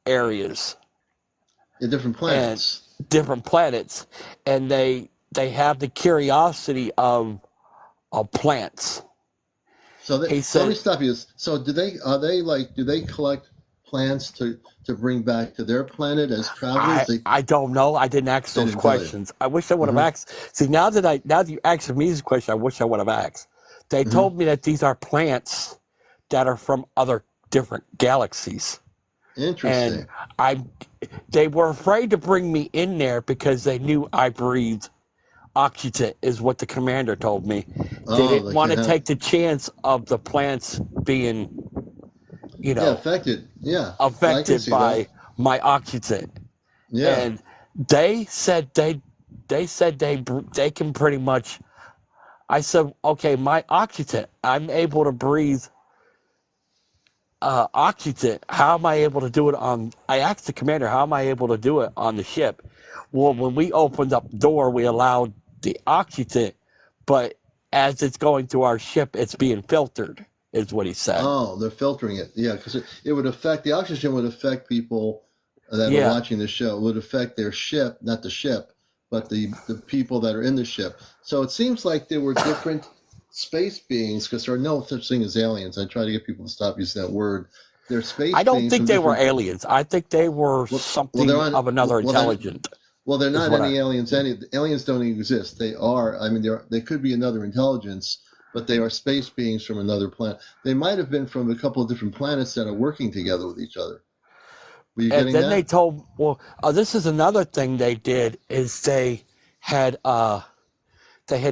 areas. Different planets. And they have the curiosity of plants. So let me stop you. So do they collect plants to bring back to their planet as travelers? I don't know. I didn't ask those questions. I wish I would have asked. See, now that you asked me this question, I wish I would have asked. They told me that these are plants that are from other different galaxies. Interesting. And they were afraid to bring me in there because they knew I breathed oxygen, is what the commander told me. They didn't want to take the chance of the plants being, affected by my oxygen. Yeah. And they said they can pretty much. I said, okay, my oxygen, I'm able to breathe oxygen. How am I able to do it I asked the commander, how am I able to do it on the ship? Well, when we opened up the door, we allowed the oxygen, but as it's going through our ship, it's being filtered, is what he said. Oh, they're filtering it. Yeah, because it would affect, the oxygen would affect people that are watching the show. It would affect their ship, not the ship, but the people that are in the ship. So it seems like there were different space beings, because there are no such thing as aliens. I try to get people to stop using that word. They're space beings. I don't think they were aliens. I think they were something of another intelligent. Well, they're not any aliens. Aliens don't exist. They are. I mean, they could be another intelligence, but they are space beings from another planet. They might have been from a couple of different planets that are working together with each other. Were you getting that? And then they told. Well, this is another thing they did, is they had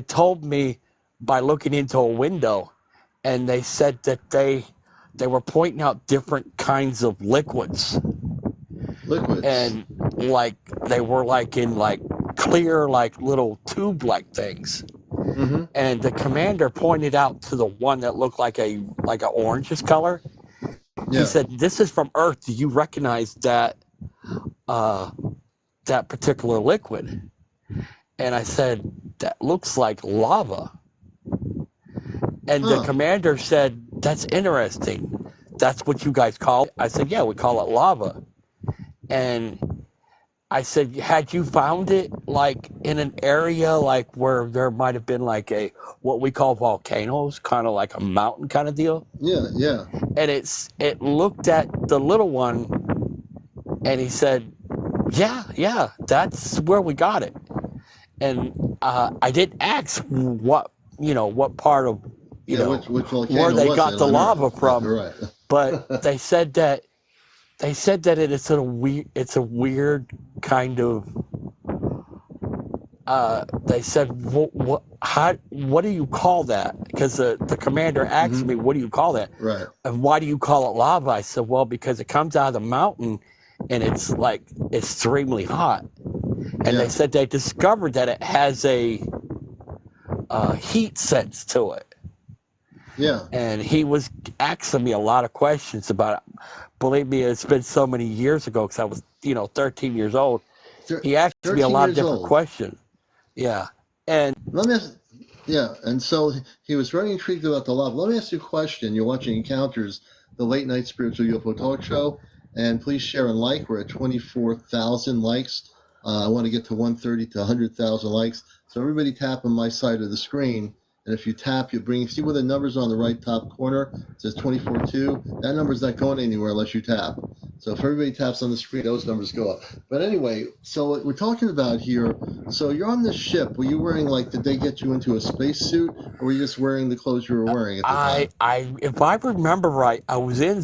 told me by looking into a window, and they said that they were pointing out different kinds of liquids. And like they were like in like clear, like little tube like things. And the commander pointed out to the one that looked like a orangish color. He said, "This is from Earth. Do you recognize that particular liquid?" And I said, "That looks like lava." And the commander said, "That's interesting. That's what you guys call it?" I said, "Yeah, we call it lava." And I said, "Had you found it like in an area like where there might have been like what we call volcanoes, kind of like a mountain kind of deal?" Yeah. And it looked at the little one, and he said, yeah, that's where we got it. And I didn't ask what part of which where volcano they was got it the on lava Earth? Yeah, from, right. but they said that it's a weird kind of. They said, what do you call that? Because the commander asked me, what do you call that? Right. And why do you call it lava? I said, well, because it comes out of the mountain and it's like extremely hot. And they said they discovered that it has a heat sense to it. Yeah. And he was asking me a lot of questions about it. Believe me, it's been so many years ago because I was, 13 years old. He asked me a 13 lot of years different old. questions. Yeah. And Let me ask, yeah, and so he was very intrigued about the lava. Let me ask you a question. You're watching Encounters, the late night spiritual UFO talk show, and please share and like. We're at 24,000 likes. I want to get to 130 to 100,000 likes. So everybody tap on my side of the screen, and if you tap, see where the numbers on the right top corner. It says 24.2. That number's not going anywhere unless you tap. So if everybody taps on the screen, those numbers go up. But anyway, so what we're talking about here, so you're on this ship. Were you wearing, did they get you into a spacesuit, or were you just wearing the clothes you were wearing at the time? if I remember right, I was in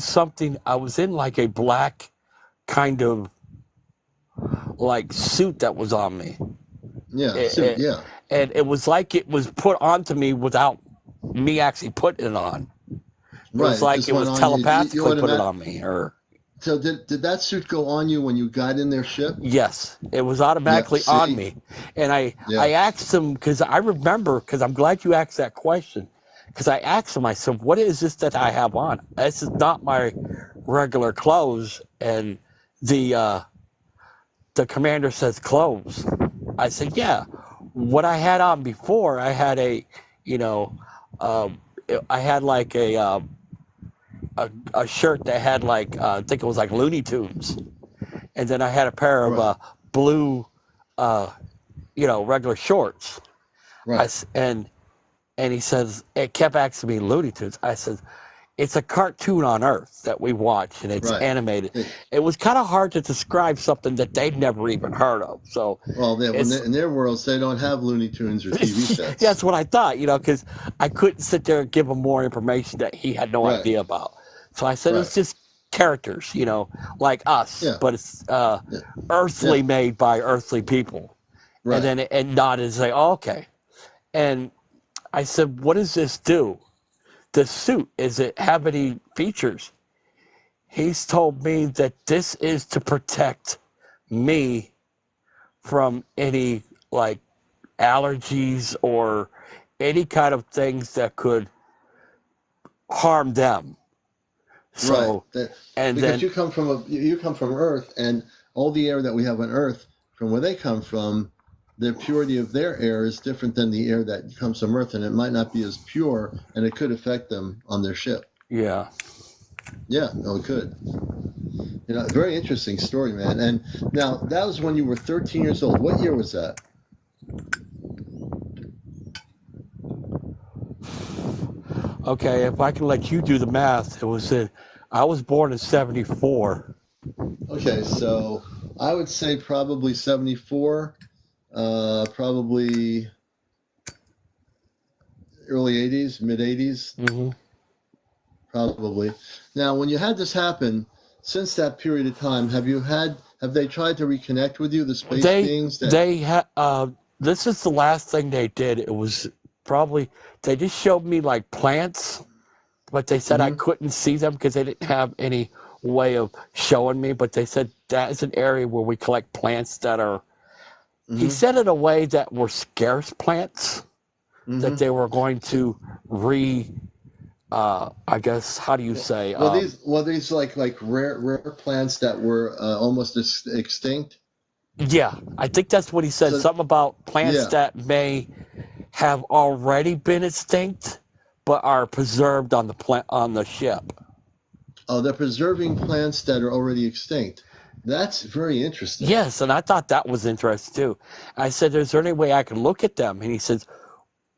like a black kind of like suit that was on me. Yeah, suit, yeah. And it was like it was put onto me without me actually putting it on. It was like it was telepathically put it on me. So did that suit go on you when you got in their ship? Yes, it was automatically on me. And I asked him, because I remember, because I'm glad you asked that question, because I asked him, I said, what is this that I have on? This is not my regular clothes. And the commander says, clothes. I said, yeah. What I had on before, I had I had like a shirt that had I think it was like Looney Tunes. And then I had a pair of blue, regular shorts. Right. And he says, it kept asking me Looney Tunes. I said, it's a cartoon on Earth that we watch, and it's animated. It was kind of hard to describe something that they'd never even heard of. So, well, in their worlds, they don't have Looney Tunes or TV sets. That's what I thought, because I couldn't sit there and give him more information that he had no idea about. So I said, it's just characters, like us, but it's earthly made by earthly people. Right. And then it nodded and say, oh, okay. And I said, what does this do? The suit, is it have any features? He's told me that this is to protect me from any allergies or any kind of things that could harm them. So, right. Because you come from Earth, and all the air that we have on Earth, from where they come from, the purity of their air is different than the air that comes from Earth, and it might not be as pure, and it could affect them on their ship. Yeah. Yeah, no, it could. Very interesting story, man. And now, that was when you were 13 years old. What year was that? Okay, if I can let you do the math, I was born in 74. Okay, so I would say probably 74. Probably early 80s, mid 80s. Mm-hmm. Probably. Now, when you had this happen, since that period of time, have they tried to reconnect with you, the space beings? This is the last thing they did. It was probably, they just showed me plants, but they said I couldn't see them because they didn't have any way of showing me, but they said that is an area where we collect plants that are, he said in a way that were scarce plants, that they were going to I guess, how do you say? These like rare plants that were almost extinct? Yeah, I think that's what he said. So, something about plants that may have already been extinct, but are preserved on the ship. Oh, they're preserving plants that are already extinct. That's very interesting. Yes, and I thought that was interesting too. I said, is there any way I can look at them? And he says,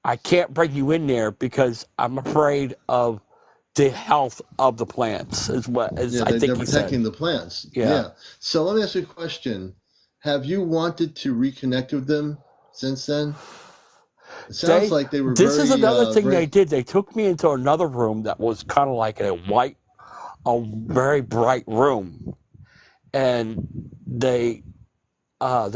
I can't bring you in there because I'm afraid of the health of the plants. I think they're protecting the plants. Yeah. So let me ask you a question. Have you wanted to reconnect with them since then? It sounds like they were This is another thing very. they did. They took me into another room that was kind of like a very bright room, and the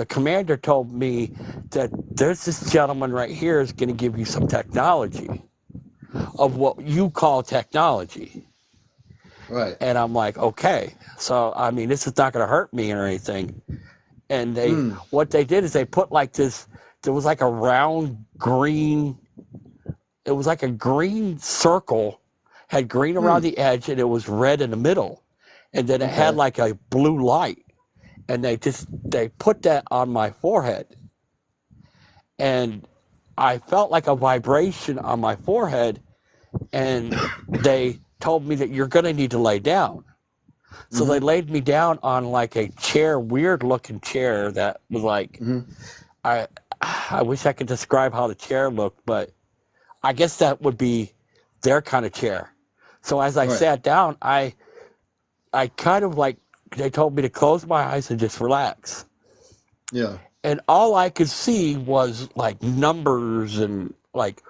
commander told me that there's this gentleman right here is going to give you some technology of what you call technology. Right. And I'm like, okay. So, I mean, this is not going to hurt me or anything. And what they did is they put like this, there was like a round green, it was like a green circle, had green around the edge, and it was red in the middle. And then it had like a blue light. And they put that on my forehead. And I felt like a vibration on my forehead. And they told me that you're going to need to lay down. So they laid me down on like a chair, weird looking chair that was like, I wish I could describe how the chair looked, but I guess that would be their kind of chair. So as I sat down, I kind of like, they told me to close my eyes and just relax. Yeah. And all I could see was like numbers and like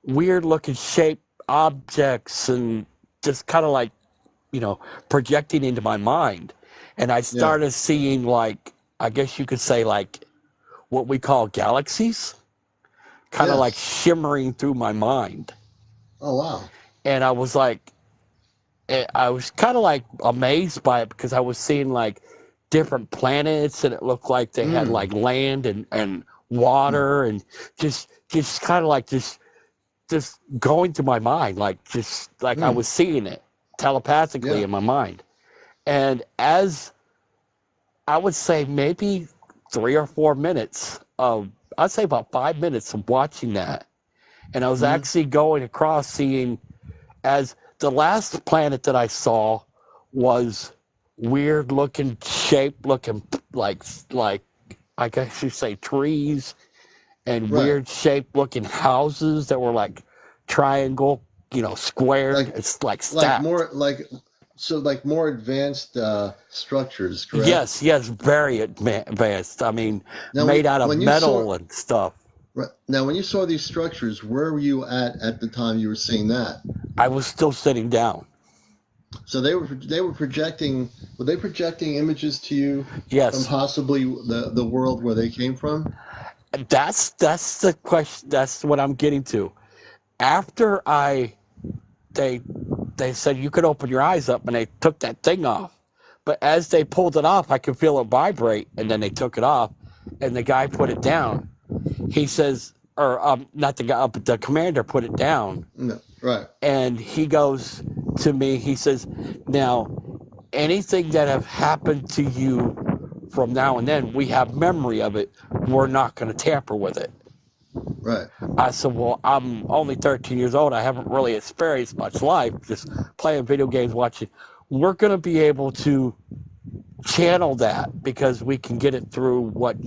weird looking shaped objects and just kind of like, projecting into my mind. And I started seeing like, I guess you could say like what we call galaxies, kind of like shimmering through my mind. Oh, wow. And I was like, I was kind of like amazed by it because I was seeing like different planets and it looked like they had like land and water and just kind of like just going through my mind, like just like I was seeing it telepathically in my mind. And as I would say maybe 3 or 4 minutes I'd say about 5 minutes of watching that. And I was actually going across seeing as the last planet that I saw was weird looking shape, looking like I guess you say trees and weird shaped looking houses that were like triangle, square. It's like stacked. Like more advanced structures, correct? Yes, very advanced. I mean, made out of metal and stuff. Right. Now, when you saw these structures, where were you at the time you were seeing that? I was still sitting down. So they were projecting. Were they projecting images to you? Yes. From possibly the world where they came from. That's the question. That's what I'm getting to. After they said you could open your eyes up, and they took that thing off. But as they pulled it off, I could feel it vibrate, and then they took it off, and the guy put it down. He says, or not the guy, but the commander put it down. No, right. And he goes to me, he says, now, anything that have happened to you from now and then, we have memory of it. We're not going to tamper with it. Right. I said, well, I'm only 13 years old. I haven't really experienced much life, just playing video games, watching. We're going to be able to channel that because we can get it through what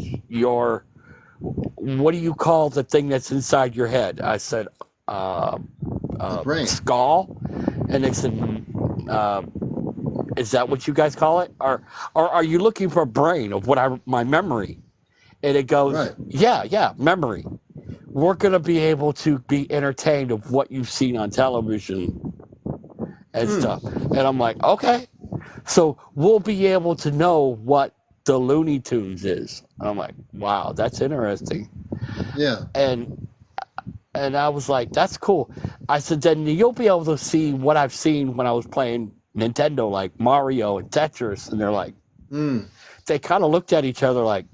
do you call the thing that's inside your head? I said, brain. Skull. And they said, is that what you guys call it? Or are you looking for a brain of my memory? And it goes, yeah, memory. We're going to be able to be entertained of what you've seen on television and stuff. And I'm like, okay. So we'll be able to know what the Looney Tunes is. And I'm like, wow, that's interesting. Yeah. And I was like, that's cool. I said, then you'll be able to see what I've seen when I was playing Nintendo, like Mario and Tetris. And they're like, they kind of looked at each other like,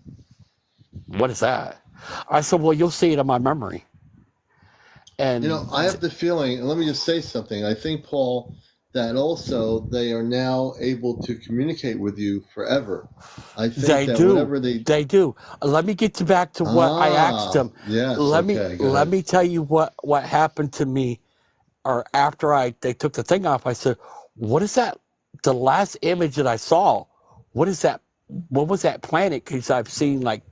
what is that? I said, well, you'll see it in my memory. And I have the feeling, and let me just say something. I think, Paul, that also they are now able to communicate with you forever. I think they that do. whatever they do. Let me get back to what I asked them. Yes. Let me tell you what happened to me, or after they took the thing off. I said, what is that? The last image that I saw. What is that? What was that planet? Because I've seen like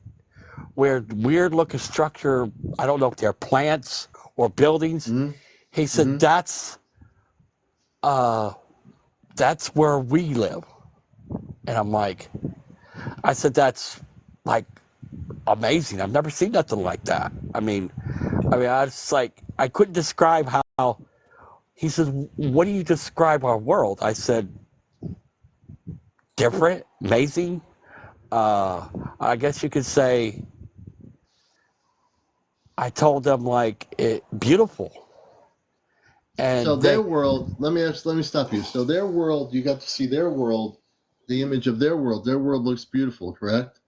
weird looking structure. I don't know if they're plants or buildings. He said, that's where we live. And I'm like, I said, that's like amazing. I've never seen nothing like that. I mean, I mean, I was like, I couldn't describe how. He says, "What do you describe our world?" I said, "Different, amazing. I guess you could say." I told them like beautiful, So and their world. Let me stop you. So their world, you got to see their world, the image of their world. Their world looks beautiful, correct?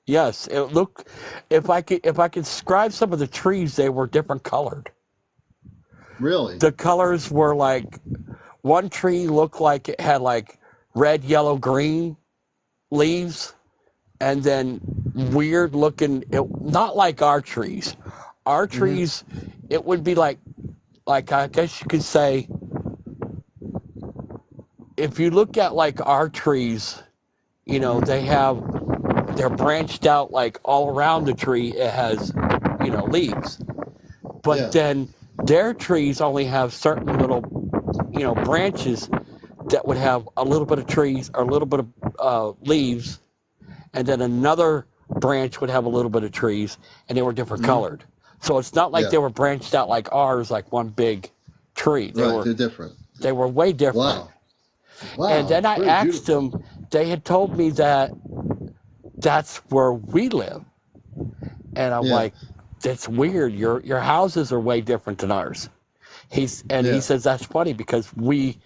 yes, it looked. If I could describe some of the trees, they were different colored. Really? The colors were like one tree looked like it had like red, yellow, green leaves, and then weird looking. Not like our trees. Our trees, it would be like I guess you could say, if you look at like our trees, they're branched out like all around the tree. It has, leaves. But Yeah. then their trees only have certain little, branches that would have a little bit of trees or a little bit of leaves, and then another branch would have a little bit of trees, and they were different colored. So it's not like Yeah. they were branched out like ours, like one big tree. Right. They're different. They were way different. Wow. Wow. And then I Very asked beautiful. them, they had told me that that's where we live. And I'm Yeah. like, that's weird. Your houses are way different than ours. He Yeah. says that's funny because we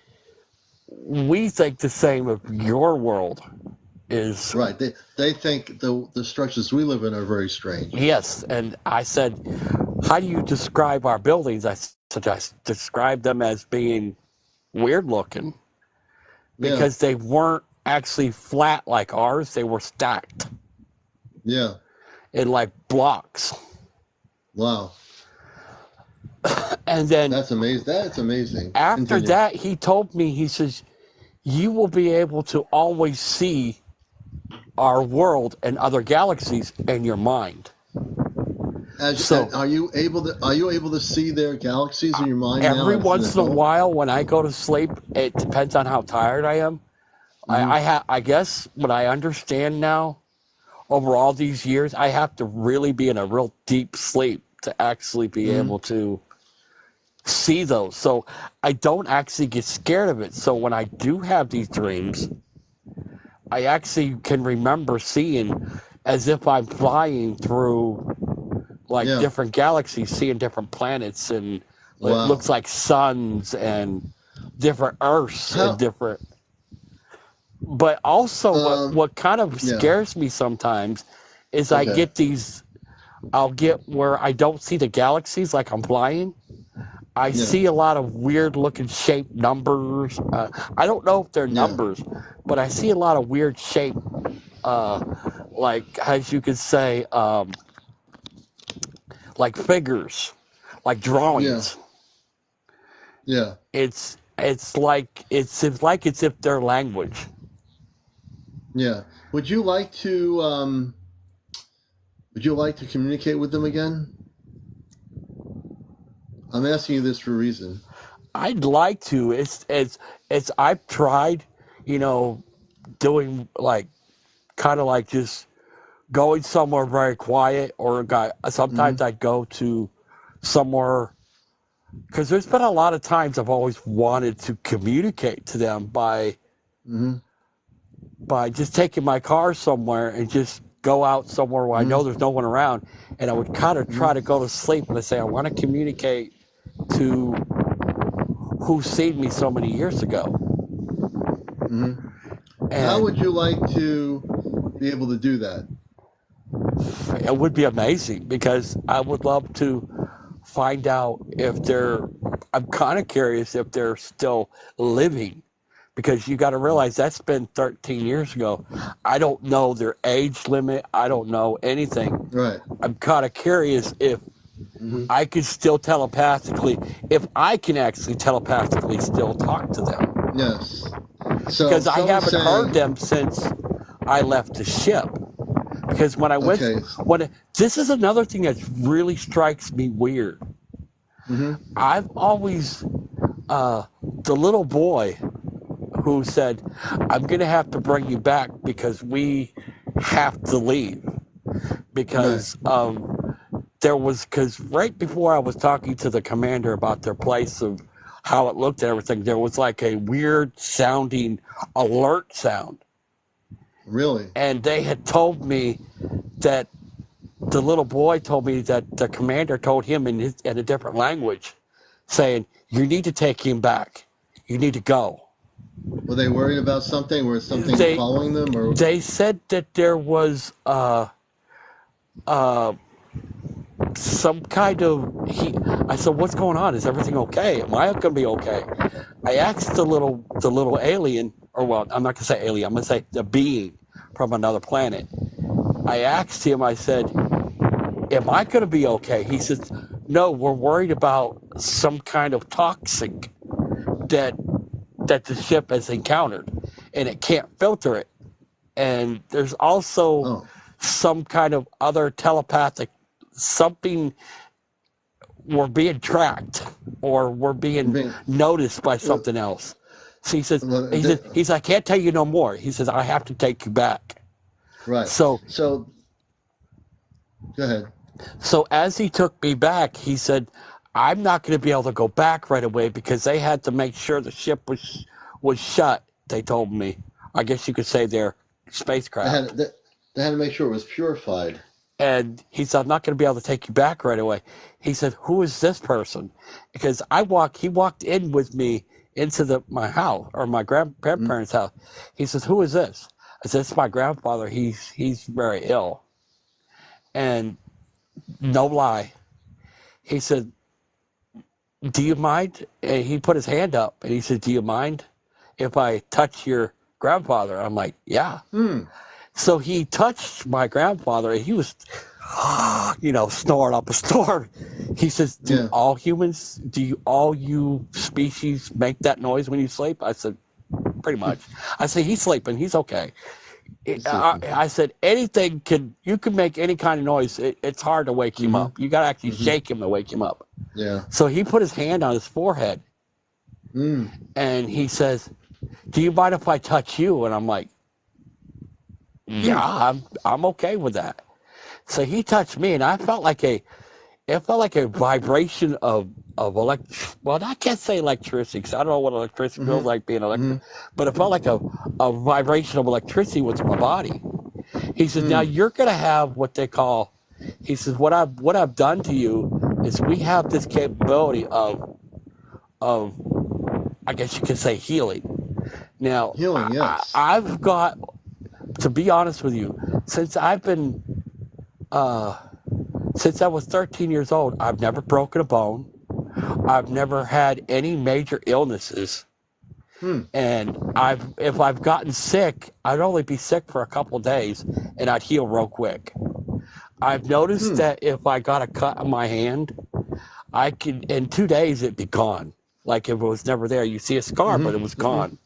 think the same of your world is Right. They think the structures we live in are very strange. yes. And I said, how do you describe our buildings? I described them as being weird looking because they weren't actually flat like ours. They were stacked. Yeah. In like blocks. Wow. And then That's amazing. That's amazing. After Continue. that, he told me, he says, you will be able to always see our world and other galaxies in your mind. Are you able to see their galaxies in your mind now? Every once in a while when I go to sleep, it depends on how tired I am. I guess what I understand now, over all these years, I have to really be in a real deep sleep to actually be able to see those. So I don't actually get scared of it. So when I do have these dreams, I actually can remember seeing as if I'm flying through different galaxies, seeing different planets, and it looks like suns and different Earths and different. But also what kind of scares me sometimes is I get I'll get where I don't see the galaxies like I'm flying. I see a lot of weird looking shaped numbers. I don't know if they're numbers, but I see a lot of weird shape, like, as you could say, like figures, like drawings. Yeah. It's like it's if their language. Yeah. Would you like to communicate with them again? I'm asking you this for a reason. I'd like to. It's I've tried, doing like kind of like just going somewhere very quiet, or sometimes I'd go to somewhere, because there's been a lot of times I've always wanted to communicate to them by just taking my car somewhere and just go out somewhere where I know there's no one around, and I would kind of try to go to sleep and I say I want to communicate to who seen me so many years ago. How would you like to be able to do that? It would be amazing, because I would love to find out if I'm kind of curious if they're still living, because you got to realize that's been 13 years ago. I don't know their age limit. I don't know anything. Right. I'm kind of curious if I could still telepathically, if I can actually telepathically still talk to them. Yes. So because I haven't heard them since I left the ship. Because when I went, this is another thing that really strikes me weird. I've always, the little boy who said, I'm going to have to bring you back because we have to leave because of there was, because right before I was talking to the commander about their place of how it looked and everything, there was like a weird sounding alert sound. Really? And they had told me that the little boy told me that the commander told him in a different language, saying, "You need to take him back. You need to go." Were they worried about something? Was something following them? Or They said that there was some kind of I said, "What's going on? Is everything okay? Am I going to be okay?" I asked the little alien, or well, I'm not going to say alien. I'm going to say the being from another planet. I asked him. I said, "Am I going to be okay?" He says, "No, we're worried about some kind of toxic that the ship has encountered, and it can't filter it. And there's also some kind of other telepathic something. We're being tracked, or we're being noticed by something else." So he says, "I can't tell you no more." He says, "I have to take you back." Right. So go ahead. So as he took me back, he said, "I'm not going to be able to go back right away because they had to make sure the ship was shut." They told me. I guess you could say their spacecraft. They had to make sure it was purified. And he said, "I'm not going to be able to take you back right away." He said, "Who is this person?" Because he walked in with me into my house, or my grandparents' house. He says, "Who is this?" I said, "It's my grandfather. He's very ill." And no lie, he said, "Do you mind?" And he put his hand up and he said, "Do you mind if I touch your grandfather?" I'm like, "Yeah." So he touched my grandfather and he was, snoring up a storm. He says, "Do all you species make that noise when you sleep?" I said, "Pretty much." I said, "He's sleeping. He's okay." I said, you can make any kind of noise. It's hard to wake him up. You got to actually shake him to wake him up. Yeah. So he put his hand on his forehead and he says, "Do you mind if I touch you?" And I'm like, "Yeah, I'm okay with that." So he touched me, and I felt like a vibration of well, I can't say electricity because I don't know what electricity feels like being electric, but it felt like a vibration of electricity with my body. He says, "Now you're going to have what they call," he says, what I've done to you is we have this capability of I guess you could say healing. Now, Healing, yes. I've got, to be honest with you, since I was 13 years old, I've never broken a bone. I've never had any major illnesses. And if I've gotten sick, I'd only be sick for a couple of days and I'd heal real quick. I've noticed that if I got a cut on my hand, I could, in 2 days, it'd be gone. Like if it was never there. You see a scar, but it was gone.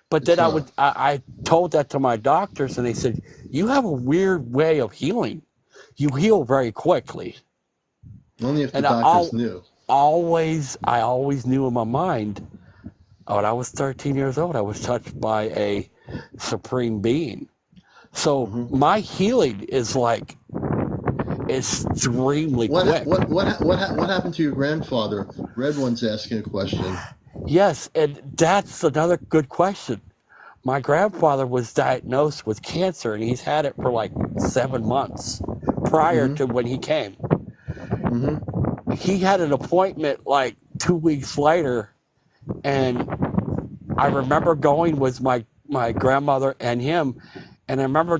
But then I told that to my doctors and they said, "You have a weird way of healing. You heal very quickly." Only if the doctors knew. I always knew in my mind, when I was 13 years old, I was touched by a supreme being. So my healing is like extremely quick. What happened to your grandfather? Red One's asking a question. Yes, and that's another good question. My grandfather was diagnosed with cancer, and he's had it for like 7 months prior to when he came. He had an appointment like 2 weeks later, and I remember going with my grandmother and him, and I remember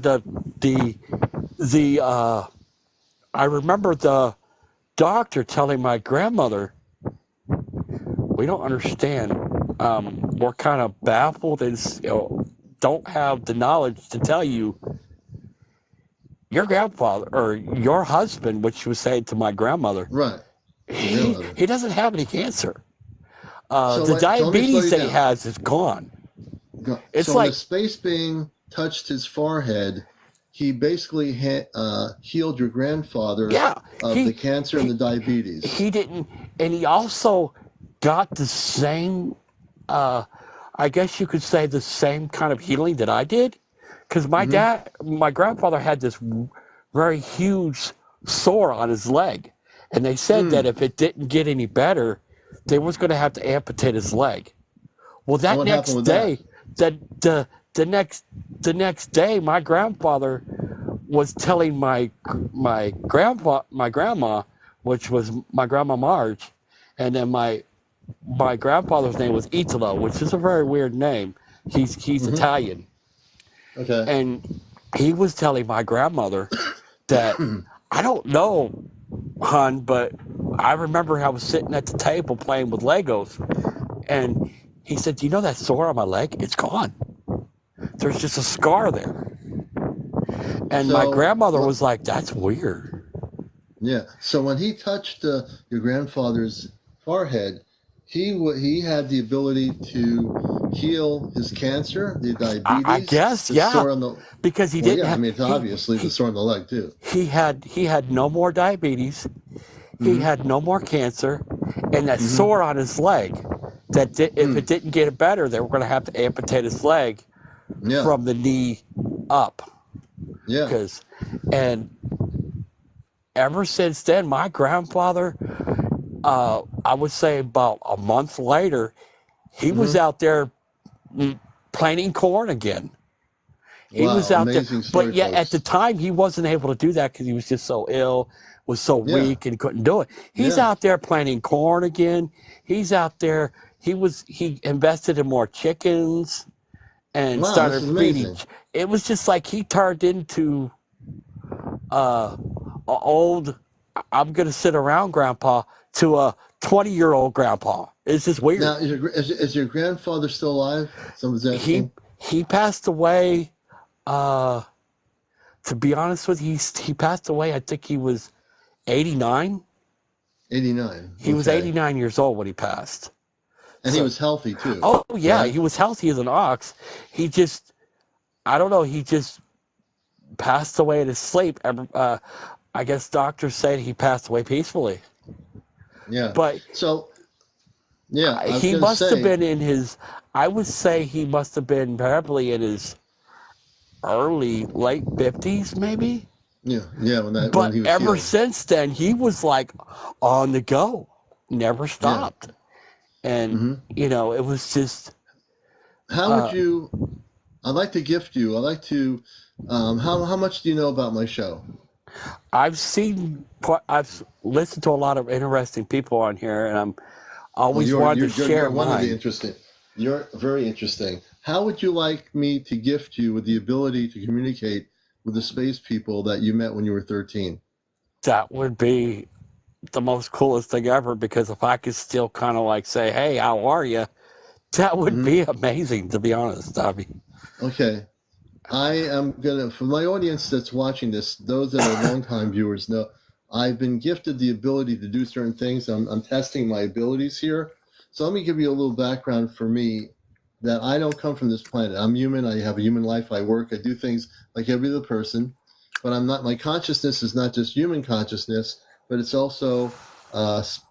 I remember the doctor telling my grandmother, "We don't understand. We're kind of baffled and don't have the knowledge to tell you your grandfather or your husband," which she was saying to my grandmother. Right. He doesn't have any cancer. The diabetes that he has is gone. It's so like when the space being touched his forehead, he basically healed your grandfather of the cancer and the diabetes. He didn't, and he also got the same, I guess you could say, the same kind of healing that I did, because my grandfather had this very huge sore on his leg, And they said that if it didn't get any better, they was going to have to amputate his leg. Well, that what next happened with day, the next day, my grandfather was telling my grandma, which was my grandma Marge, and then my grandfather's name was Italo, which is a very weird name. He's Italian, Okay. and he was telling my grandmother that I don't know, hon, but I remember I was sitting at the table playing with Legos, and he said, "Do you know that sore on my leg? It's gone. There's just a scar there." And my So, grandmother was like, "That's weird." yeah. So when he touched your grandfather's forehead, he had the ability to heal his cancer, the I diabetes, guess, the yeah, sore on the. because he Well, didn't yeah. I have mean, it's obviously the sore on the leg too. he had no more diabetes. He had no more cancer, and that sore on his leg. If it didn't get better, they were going to have to amputate his leg Yeah. from the knee up. Yeah. And ever since then, my grandfather, I would say about a month later, he was out there planting corn again. He was Wow. out there, Amazing but story, yet at folks. the time he wasn't able to do that because he was just so ill, was so Yeah. weak, and couldn't do it. He's Yeah. out there planting corn again. He's out there. He invested in more chickens and Wow. This started is feeding. amazing. It was just like he turned into a old. I'm gonna sit around grandpa to a 20-year-old grandpa. It's just weird. Now, is your grandfather still alive? Someone's asking. He passed away. To be honest with you, he passed away. I think he was 89. 89. He was 89 years old when he passed. And he was healthy too. Oh yeah, correct? he was healthy as an ox. He just, I don't know. He just passed away in his sleep. I guess doctors said he passed away peacefully. Yeah. But So, yeah, I was he going to must have say. been in his. I would say he must have been probably in his late 50s, maybe. Yeah. When But he was ever healed. since then, he was like on the go, never stopped. And, it was just. How would you? I'd like to gift you. I'd like to. How much do you know about my show? I've listened to a lot of interesting people on here, and I'm always wanted to share You're one of the mine. interesting. You're very interesting. How would you like me to gift you with the ability to communicate with the space people that you met when you were 13? That would be the most coolest thing ever, because if I could still kind of like say, "Hey, how are you?" That would be amazing, to be honest, Abby. Okay. I am going to, for my audience that's watching this, those that are longtime viewers know, I've been gifted the ability to do certain things. I'm testing my abilities here. So let me give you a little background for me, that I don't come from this planet. I'm human. I have a human life. I work. I do things like every other person. But I'm not, my consciousness is not just human consciousness, but it's also,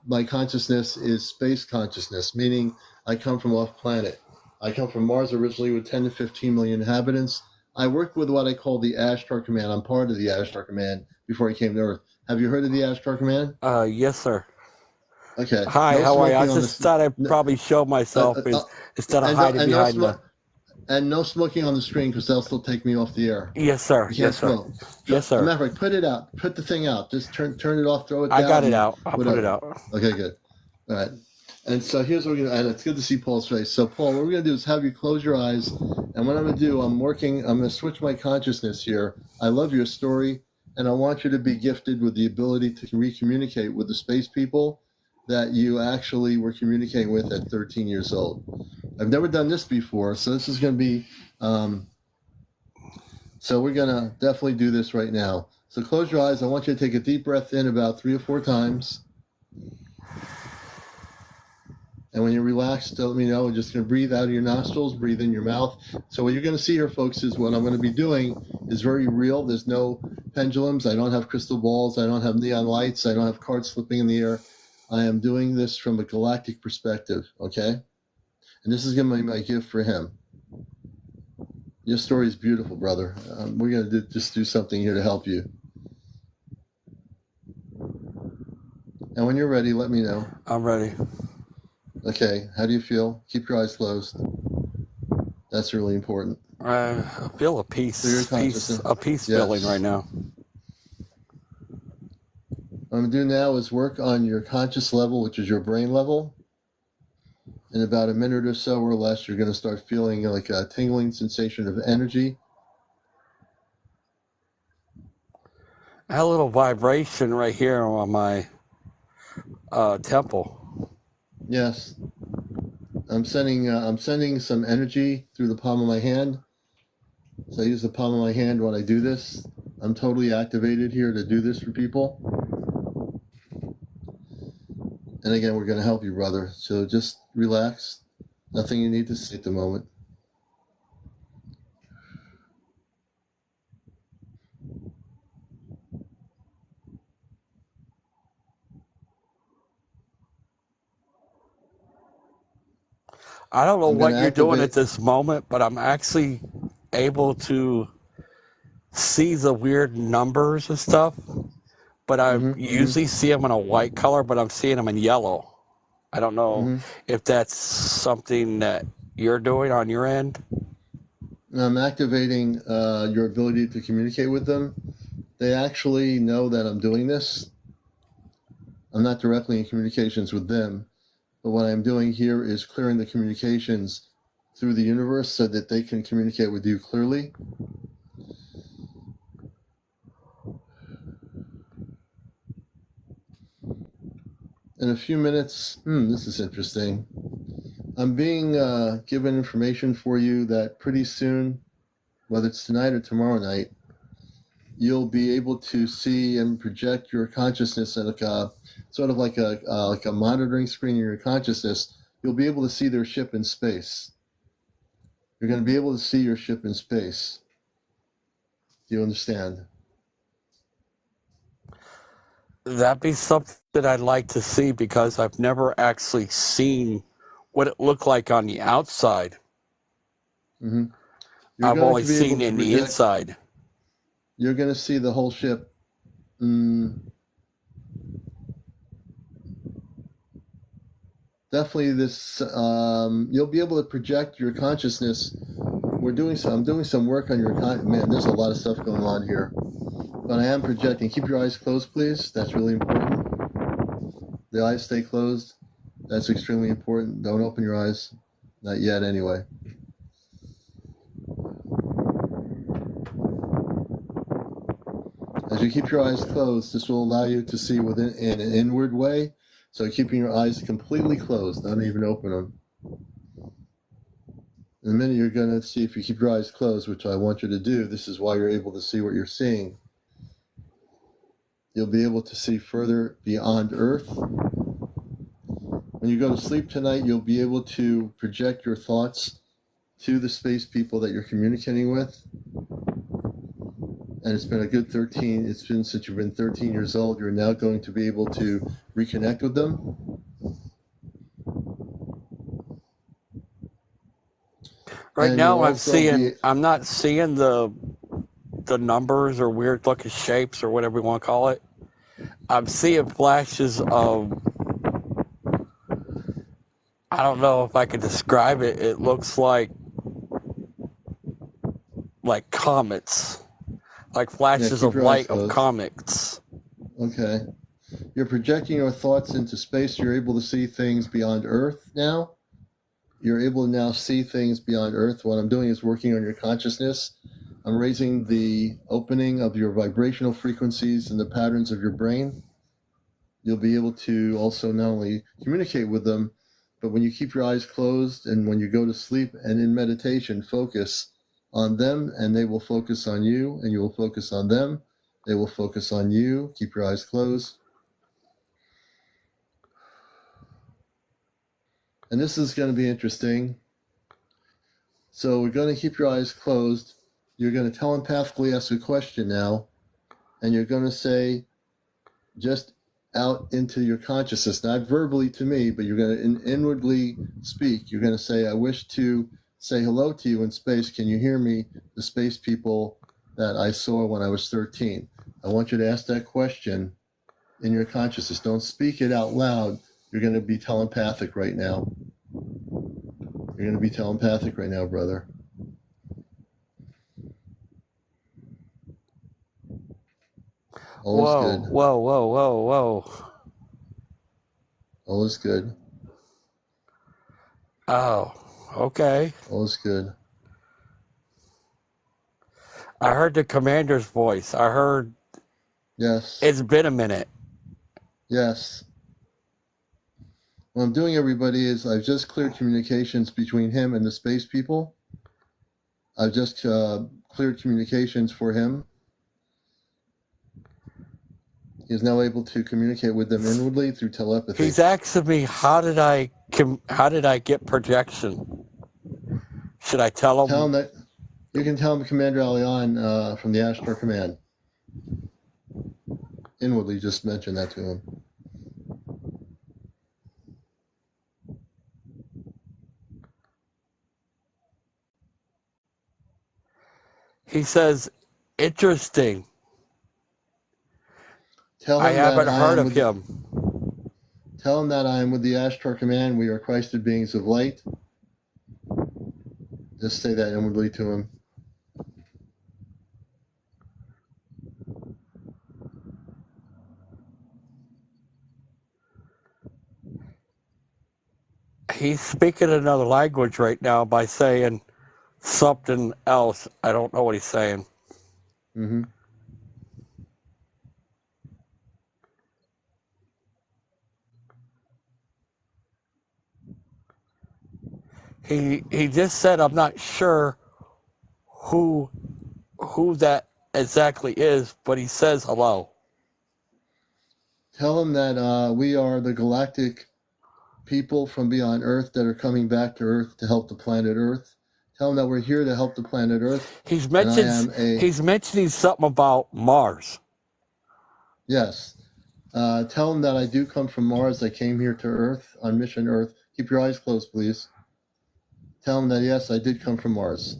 my consciousness is space consciousness, meaning I come from off planet. I come from Mars originally with 10 to 15 million inhabitants. I work with what I call the Ashtar Command. I'm part of the Ashtar Command before I came to Earth. Have you heard of the Ashtar Command? Yes, sir. Okay. Hi, No how are you? I smoking on just the thought I'd probably show myself instead of hiding behind the. and no smoking on the screen, because they'll still take me off the air. Yes, sir. You can't Yes, sir. smoke. Yes, sir. Matter of fact, put it out. Put the thing out. Just turn it off. Throw it down. I got it out. I'll whatever. put it out. Okay, good. All right. And so here's what we're gonna. And it's good to see Paul's face. So Paul, what we're gonna do is have you close your eyes. And what I'm gonna do, I'm gonna switch my consciousness here. I love your story, and I want you to be gifted with the ability to recommunicate with the space people that you actually were communicating with at 13 years old. I've never done this before, so this is gonna be. So we're gonna definitely do this right now. So close your eyes. I want you to take a deep breath in about 3 or 4 times. And when you're relaxed, let me know. I'm just going to breathe out of your nostrils, breathe in your mouth. So what you're going to see here, folks, is what I'm going to be doing is very real. There's no pendulums. I don't have crystal balls. I don't have neon lights. I don't have cards flipping in the air. I am doing this from a galactic perspective, okay? And this is going to be my gift for him. Your story is beautiful, brother. We're going to just do something here to help you. And when you're ready, let me know. I'm ready. Okay, how do you feel? Keep your eyes closed. That's really important. I feel a Clear your consciousness. peace feeling right now. What I'm going to do now is work on your conscious level, which is your brain level. In about a minute or so or less, you're going to start feeling like a tingling sensation of energy. I had a little vibration right here on my temple. Yes. I'm sending some energy through the palm of my hand. So I use the palm of my hand when I do this. I'm totally activated here to do this for people. And again, we're going to help you, brother. So just relax. Nothing you need to say at the moment. I don't know I'm what going to you're doing activate. at this moment, but I'm actually able to see the weird numbers and stuff. But I usually see them in a white color, but I'm seeing them in yellow. I don't know if that's something that you're doing on your end. I'm activating your ability to communicate with them. They actually know that I'm doing this. I'm not directly in communications with them, but what I'm doing here is clearing the communications through the universe so that they can communicate with you clearly. In a few minutes, this is interesting. I'm being given information for you that pretty soon, whether it's tonight or tomorrow night, you'll be able to see and project your consciousness at sort of like a monitoring screen in your consciousness. You'll be able to see their ship in space. You're going to be able to see your ship in space. Do you understand? That'd be something that I'd like to see because I've never actually seen what it looked like on the outside. You're I've going only to be able seen to in the project. inside. You're going to see the whole ship. Definitely this. You'll be able to project your consciousness. I'm doing some work on your man. There's a lot of stuff going on here, but I am projecting. Keep your eyes closed, please. That's really important. The eyes stay closed. That's extremely important. Don't open your eyes. Not yet, anyway. As you keep your eyes closed, this will allow you to see within in an inward way. So keeping your eyes completely closed, don't even open them. In a minute, you're going to see, if you keep your eyes closed, which I want you to do, this is why you're able to see what you're seeing. You'll be able to see further beyond Earth. When you go to sleep tonight, you'll be able to project your thoughts to the space people that you're communicating with. And it's been a good since you've been 13 years old, you're now going to be able to reconnect with them. Right And now you'll I'm not seeing the numbers or weird looking shapes or whatever you want to call it. I'm seeing flashes of, I don't know if I could describe it. It looks like comets, like flashes keep of your eyes light of closed. comets. Okay. You're projecting your thoughts into space. You're able to see things beyond Earth now. You're able to now see things beyond Earth. What I'm doing is working on your consciousness. I'm raising the opening of your vibrational frequencies and the patterns of your brain. You'll be able to also not only communicate with them, but when you keep your eyes closed and when you go to sleep and in meditation, focus on them and they will focus on you, and you will focus on them. They will focus on you. Keep your eyes closed. And this is going to be interesting. So we're going to keep your eyes closed. You're going to telepathically ask a question now, and you're going to say, just out into your consciousness, not verbally to me, but you're going to inwardly speak. You're going to say, I wish to say hello to you in space. Can you hear me? The space people that I saw when I was 13. I want you to ask that question in your consciousness. Don't speak it out loud. You're going to be telepathic right now. You're going to be telepathic right now, brother. All is Whoa, good. whoa, whoa, whoa, whoa. All is good. Oh, okay. All is good. I heard the commander's voice. I heard Yes. it's been a minute. Yes. What I'm doing, everybody, is I've just cleared communications between him and the space people. I've just cleared communications for him. He is now able to communicate with them inwardly through telepathy. He's asking me, how did I get projection? Should I tell him? Tell him that you can tell him CmdrAleon from the Astro Command. Inwardly, just mention that to him. He says, interesting. Tell him I haven't heard of with him. Tell him that I am with the Astro Command. We are Christed beings of light. Just say that inwardly to him. He's speaking another language right now by saying something else. I don't know what he's saying. Mm-hmm. He just said, I'm not sure who that exactly is, but he says hello. Tell him that we are the galactic people from beyond Earth that are coming back to Earth to help the planet Earth. Tell him that we're here to help the planet Earth. He's mentioning something about Mars. Yes. Tell him that I do come from Mars. I came here to Earth, on mission Earth. Keep your eyes closed, please. Tell him that, yes, I did come from Mars.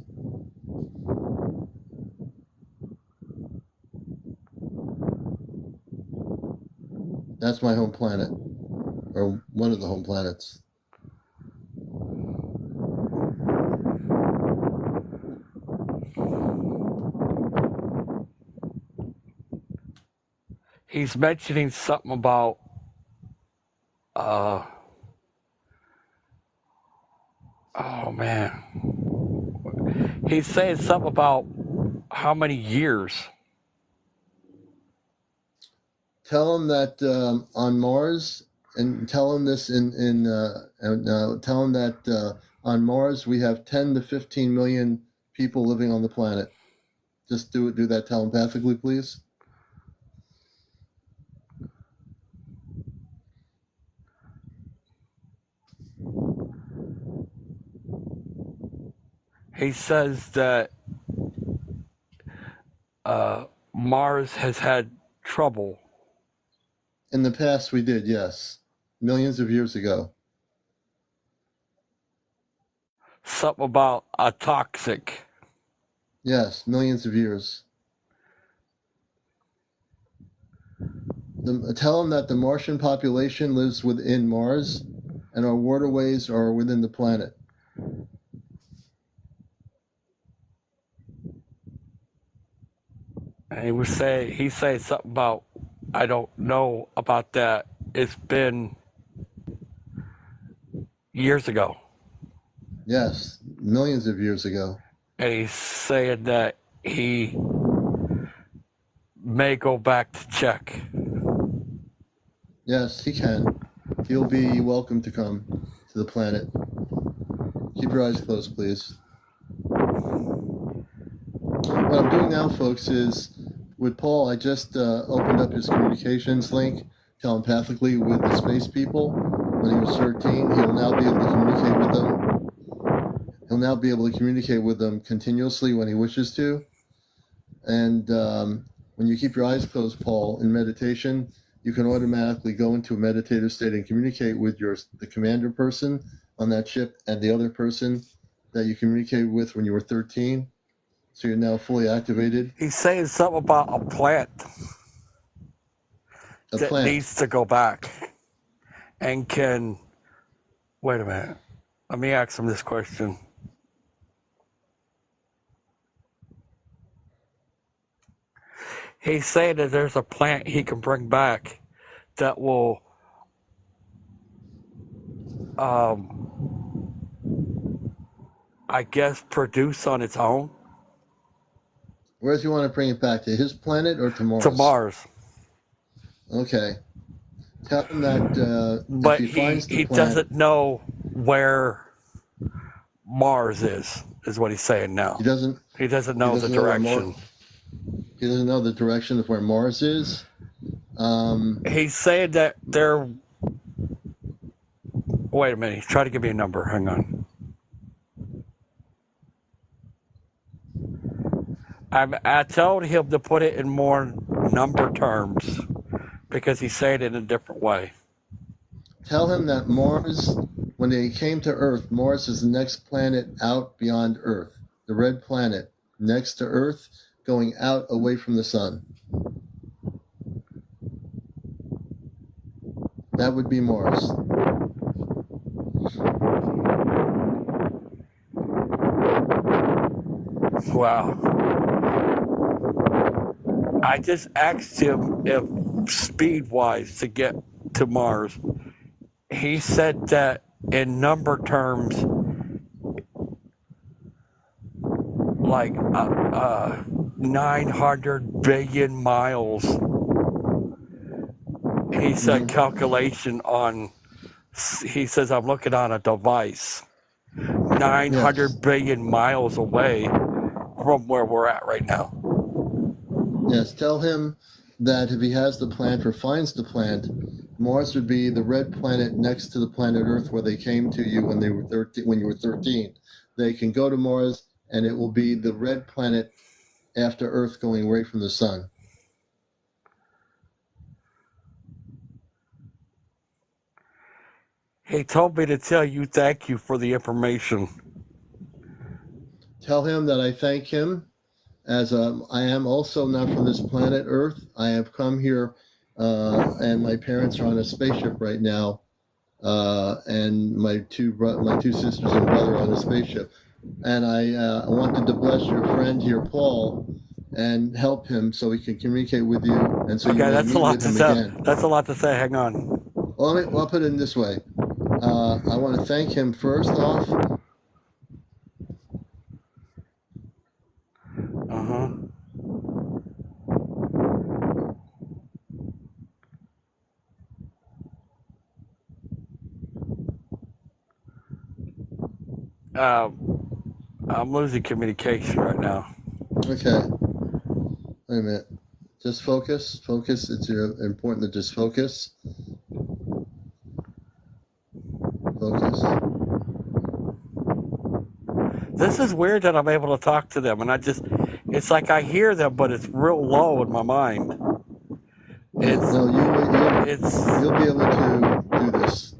That's my home planet, or one of the home planets. He's mentioning something about oh man. He's saying something about how many years. Tell him that on Mars, and tell him this tell him that on Mars we have 10 to 15 million people living on the planet. Just do that telepathically, please. He says that Mars has had trouble. In the past, we did, yes. Millions of years ago. Something about a toxic. Yes, millions of years. Tell them that the Martian population lives within Mars, and our waterways are within the planet. And he said something about, I don't know about that. It's been years ago. Yes, millions of years ago. And he's saying that he may go back to check. Yes, he can. He'll be welcome to come to the planet. Keep your eyes closed, please. What I'm doing now, folks, is with Paul, I just opened up his communications link telepathically with the space people. When he was 13, he'll now be able to communicate with them. He'll now be able to communicate with them continuously when he wishes to. And when you keep your eyes closed, Paul, in meditation, you can automatically go into a meditative state and communicate with the commander person on that ship and the other person that you communicated with when you were 13. So you're now fully activated. He's saying something about a plant. that plant. needs to go back and can. Wait a minute. Let me ask him this question. He's saying that there's a plant he can bring back that will I guess produce on its own. Where does he want to bring it back? To his planet or to Mars? To Mars. Okay. Tell him that but if he finds the he plant, doesn't know where Mars is what he's saying now. He doesn't know the direction. He doesn't know the direction of where Mars is. He's saying that they're. Wait a minute. He's trying to give me a number. Hang on. I told him to put it in more number terms because he's saying it in a different way. Tell him that Mars, when they came to Earth, Mars is the next planet out beyond Earth. The red planet next to Earth, going out away from the sun. That would be Mars. Wow. I just asked him if speed-wise to get to Mars. He said that in number terms, like 900 billion miles. He said calculation on, he says, I'm looking on a device 900 billion miles away from where we're at right now. Yes, tell him that if he has the plant or finds the plant, Mars would be the red planet next to the planet Earth where they came to you when you were 13. They can go to Mars, and it will be the red planet after Earth going away from the sun. He told me to tell you thank you for the information. Tell him that I thank him, as I am also not from this planet Earth. I have come here, and my parents are on a spaceship right now, and my two sisters and brother on a spaceship. And I wanted to bless your friend here, Paul, and help him so he can communicate with you, and so you may meet with him again. That's a lot to say. Hang on. Well, I'll put it in this way. I want to thank him first off. I'm losing communication right now. Okay. Wait a minute. Just focus. Focus. It's important to just focus. Focus. This is weird that I'm able to talk to them, and it's like I hear them, but it's real low in my mind. You'll be able to do this.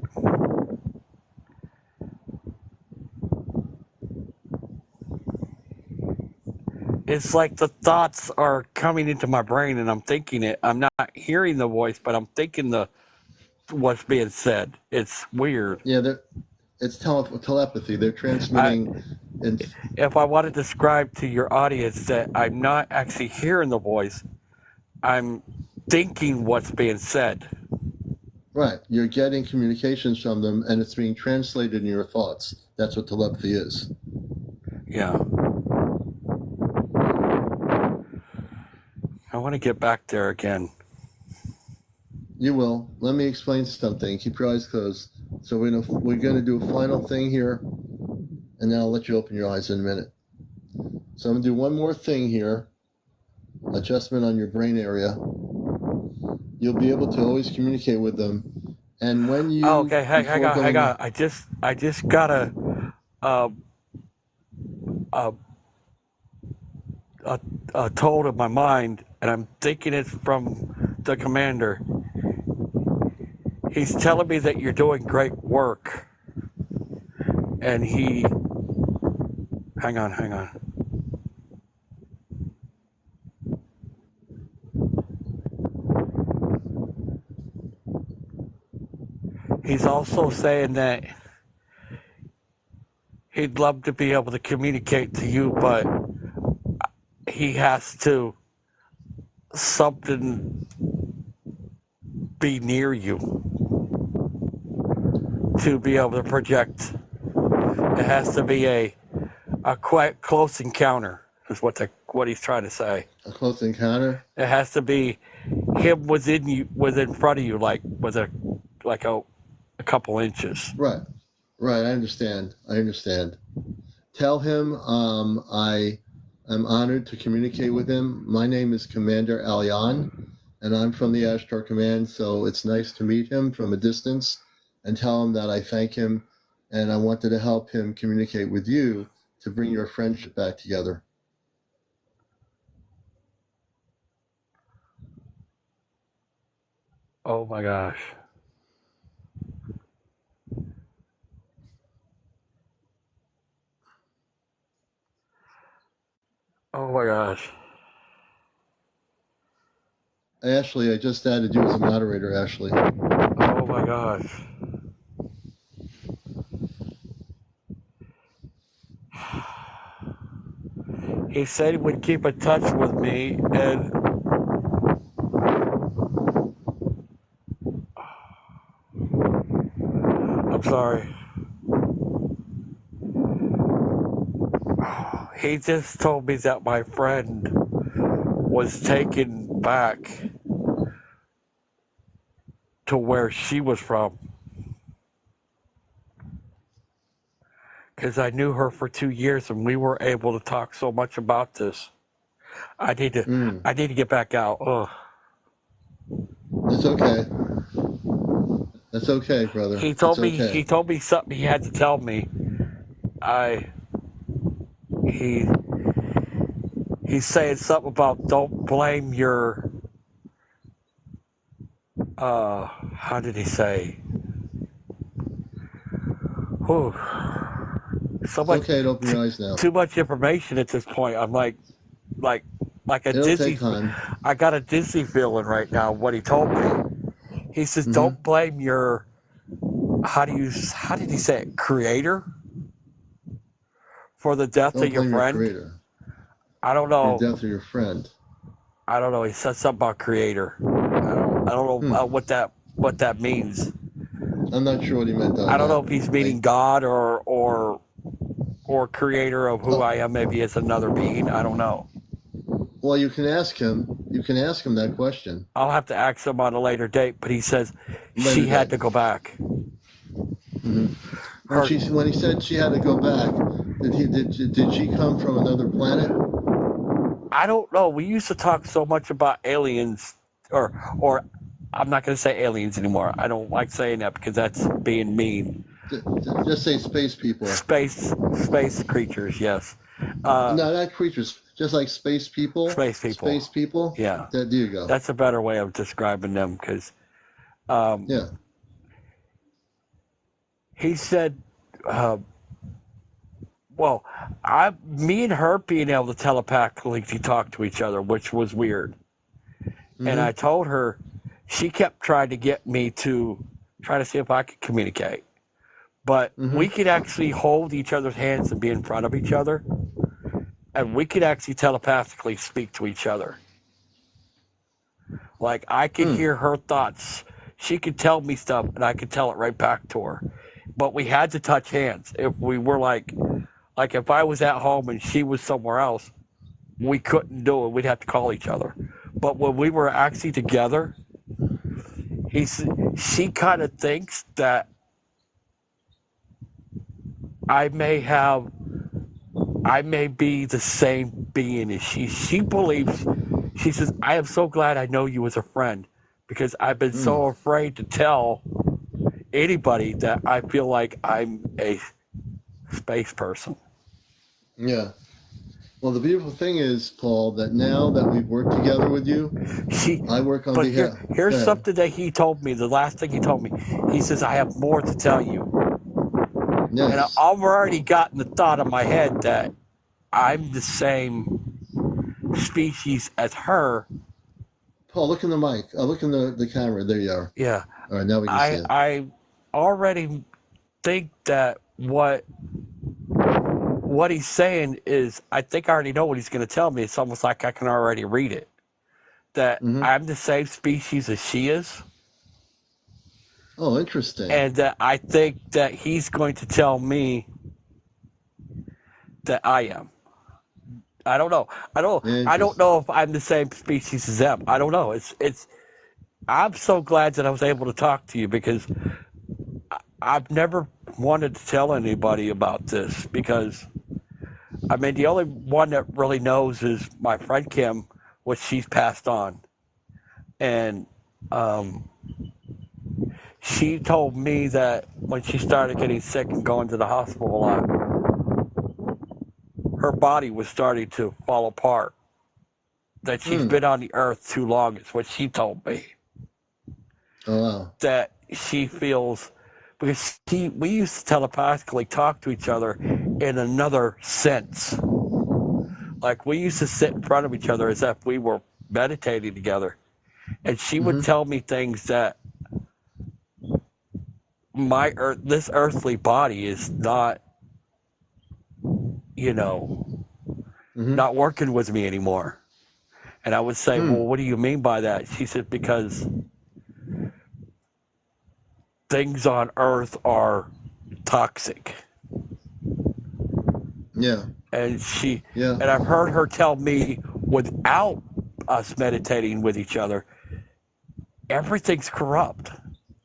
It's like the thoughts are coming into my brain, and I'm thinking it. I'm not hearing the voice, but I'm thinking what's being said. It's weird. Yeah, it's telepathy. They're transmitting. If I want to describe to your audience that I'm not actually hearing the voice, I'm thinking what's being said. Right. You're getting communications from them, and it's being translated in your thoughts. That's what telepathy is. Yeah. I want to get back there again. You will. Let me explain something. Keep your eyes closed. So we're going to do a final thing here, and then I'll let you open your eyes in a minute. So I'm going to do one more thing here. Adjustment on your brain area. You'll be able to always communicate with them. And when you... Oh, okay, hang on. I just got a told in my mind, and I'm thinking it's from the commander. He's telling me that you're doing great work, and hang on. He's also saying that he'd love to be able to communicate to you, but he has to something be near you to be able to project. It has to be a quite close encounter, is what he's trying to say. A close encounter? It has to be him within front of you, like with a couple inches. Right. I understand. Tell him I am honored to communicate with him. My name is CmdrAleon, and I'm from the Ashtar Command, so it's nice to meet him from a distance, and tell him that I thank him, and I wanted to help him communicate with you to bring your friendship back together. Oh my gosh. Oh my gosh. Ashley, I just added you as a moderator, Ashley. Oh my gosh. He said he would keep in touch with me, and I'm sorry. He just told me that my friend was taken back to where she was from. Because I knew her for 2 years and we were able to talk so much about this. I need to get back out. Ugh. It's okay. That's okay, brother. He told me okay. he told me something he had to tell me. He's saying something about don't blame your how did he say? Whew. So much, okay to open your eyes now. Too much information at this point. I'm like a It'll dizzy. take time. I got a dizzy feeling right now. What he told me. He says, "Don't blame your." How did he say it? Creator for the death of your friend. Your creator. I don't know. The death of your friend. I don't know. He said something about creator. I don't know what that means. I'm not sure what he meant. I don't know if he's meaning God or creator of who I am. Maybe it's another being. I don't know. Well, you can ask him. You can ask him that question. I'll have to ask him on a later date. But he says she had to go back. Mm-hmm. When he said she had to go back, did she come from another planet? I don't know. We used to talk so much about aliens, or I'm not going to say aliens anymore. I don't like saying that because that's being mean. Just say space people. Space creatures, yes. No, not creatures. Just like space people. Space people. Space people. Yeah. There you go. That's a better way of describing them because. Yeah. He said, me and her being able to telepathically talk to each other, which was weird. Mm-hmm. And I told her, she kept trying to get me to try to see if I could communicate. But we could actually hold each other's hands and be in front of each other. And we could actually telepathically speak to each other. Like, I could hear her thoughts. She could tell me stuff, and I could tell it right back to her. But we had to touch hands. If we were like if I was at home and she was somewhere else, we couldn't do it. We'd have to call each other. But when we were actually together, she kind of thinks that I may be the same being as she. She believes, she says, I am so glad I know you as a friend because I've been so afraid to tell anybody that I feel like I'm a space person. Yeah. Well, the beautiful thing is, Paul, that now that we've worked together with you, I work on behalf. Here's something that he told me, the last thing he told me. He says, I have more to tell you. Yes. And I've already gotten the thought in my head that I'm the same species as her. Paul, look in the mic. Look in the camera. There you are. Yeah. All right, now we can see it. I already think that what he's saying is, I think I already know what he's going to tell me. It's almost like I can already read it. That I'm the same species as she is. Oh, interesting. And that I think that he's going to tell me that I am. I don't know. I don't know if I'm the same species as them. I don't know. I'm so glad that I was able to talk to you, because I've never wanted to tell anybody about this, because I mean, the only one that really knows is my friend Kim, which she's passed on. And she told me that when she started getting sick and going to the hospital a lot, her body was starting to fall apart. That she's been on the earth too long is what she told me. Oh, wow. That she feels, because we used to telepathically talk to each other in another sense. Like, we used to sit in front of each other as if we were meditating together. And she would tell me things that this earthly body is not, not working with me anymore. And I would say, well, what do you mean by that? She said, because things on Earth are toxic. Yeah. And and I've heard her tell me, without us meditating with each other, everything's corrupt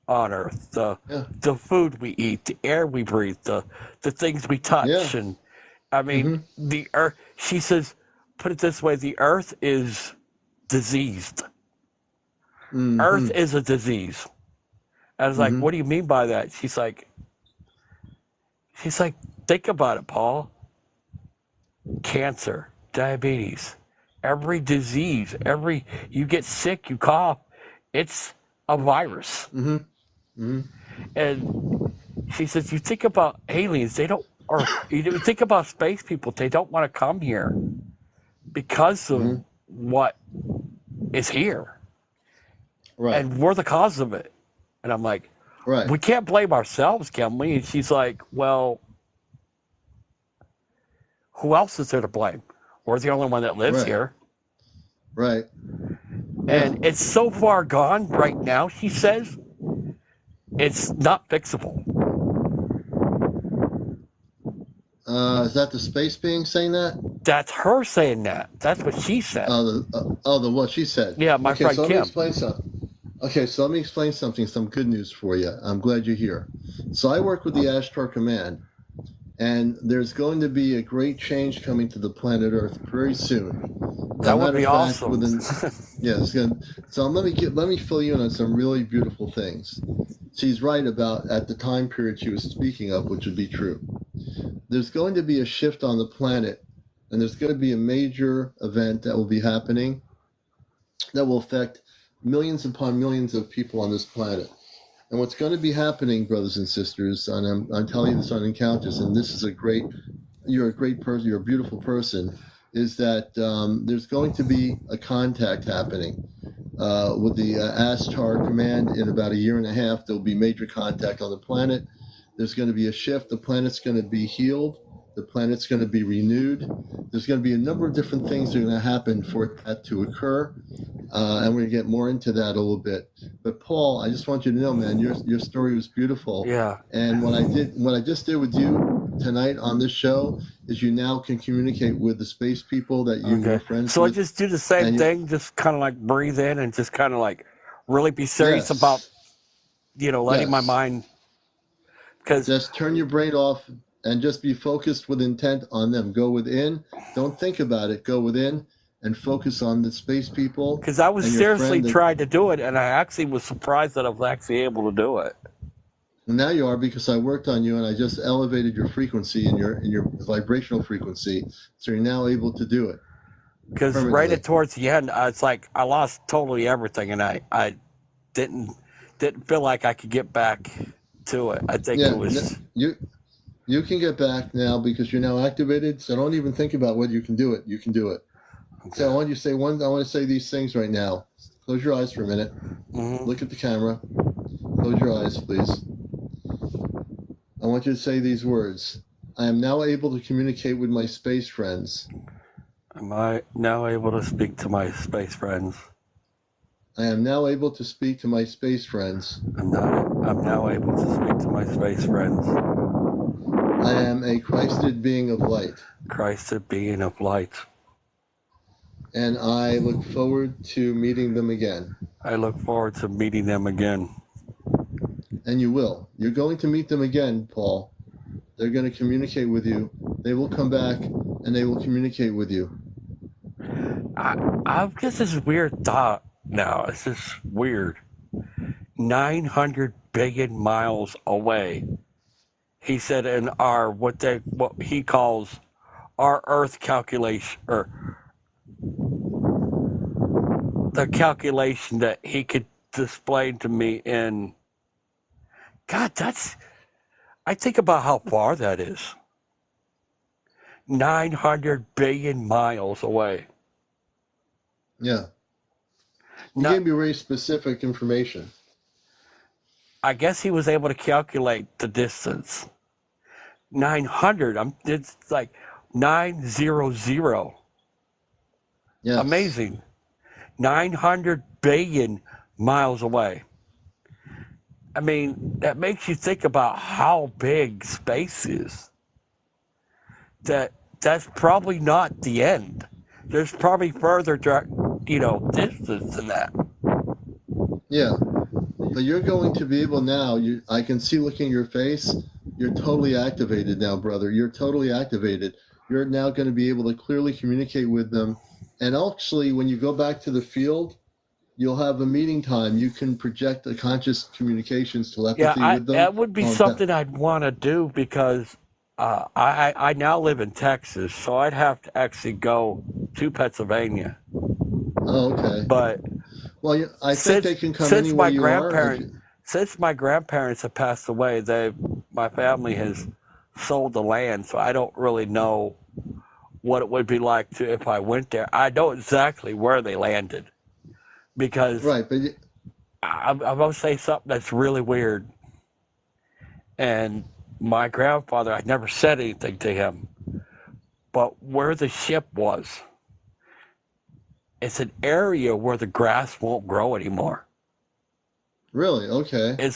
on Earth. The food we eat, the air we breathe, the things we touch. And I mean, the Earth, she says, put it this way, the Earth is diseased. Earth is a disease. I was like, what do you mean by that? She's like, think about it, Paul. Cancer, diabetes, every disease, you get sick, you cough, it's a virus. And she says, you think about aliens, you think about space people, they don't want to come here because of what is here. Right. And we're the cause of it. And I'm like, we can't blame ourselves, can we? And she's like, well, who else is there to blame? We're the only one that lives here. Right. And it's so far gone right now, she says, it's not fixable. Is that the Spacebeing saying that? That's her saying that. That's what she said. What she said. Yeah, my friend Kim. Kim. So let me explain something, some good news for you. I'm glad you're here. So I work with the Ashtar Command, and there's going to be a great change coming to the planet Earth very soon. That would be awesome. So let me fill you in on some really beautiful things. She's right about at the time period she was speaking of, which would be true. There's going to be a shift on the planet, and there's going to be a major event that will be happening that will affect millions upon millions of people on this planet. And what's going to be happening, brothers and sisters, and I'm telling you this on Encounters, and this is you're a great person, you're a beautiful person, is that there's going to be a contact happening with the Ashtar Command. In about a year and a half, there'll be major contact on the planet. There's going to be a shift. The planet's going to be healed. The planet's going to be renewed. There's going to be a number of different things that are going to happen for that to occur. And we're going to get more into that a little bit. But Paul, I just want you to know, man, your story was beautiful. Yeah. And what I just did with you tonight on this show is you now can communicate with the space people that you are friends so with. I just do the same thing, just kind of like breathe in and just kind of like really be serious about, letting my mind. Because just turn your brain off and just be focused with intent on them. Go within. Don't think about it. Go within and focus on the space people. Because I was seriously trying to do it, and I actually was surprised that I was actually able to do it. And now you are, because I worked on you and I just elevated your frequency and your vibrational frequency, so you're now able to do it. Because right towards the end, it's like I lost totally everything, and I didn't feel like I could get back to it. I think it was you can get back now because you're now activated. So don't even think about whether you can do it. You can do it. Okay. So I want to say these things right now. Close your eyes for a minute. Look at the camera. Close your eyes, please. I want you to say these words. I am now able to communicate with my space friends. Am I now able to speak to my space friends? I am now able to speak to my space friends. I'm now able to speak to my space friends. I am a Christed being of light. Christed being of light. And I look forward to meeting them again. I look forward to meeting them again. And you will. You're going to meet them again, Paul. They're going to communicate with you. They will come back and they will communicate with you. I've got this weird thought now. It's just weird. 900 billion miles away. He said in our what he calls our Earth calculation, or the calculation that he could display to me in. God, I think about how far that is. 900 billion miles away. Yeah. He gave me very specific information. I guess he was able to calculate the distance. 900. It's like 900. Yes. Amazing. 900 billion miles away. I mean, that makes you think about how big space is. That's probably not the end. There's probably further, distance than that. Yeah. But you're going to be able now, I can see looking at your face, you're totally activated now, brother. You're totally activated. You're now going to be able to clearly communicate with them. And actually, when you go back to the field, you'll have a meeting time. You can project a conscious communications telepathy with them. That would be something I'd want to do because I now live in Texas, so I'd have to actually go to Pennsylvania. Oh, okay. But well, I think they can come anywhere you are. Since my grandparents have passed away, my family has sold the land, so I don't really know what it would be like if I went there. I know exactly where they landed because right, but I'm going to say something that's really weird. And my grandfather, I never said anything to him, but where the ship was, it's an area where the grass won't grow anymore. Really? Okay. It's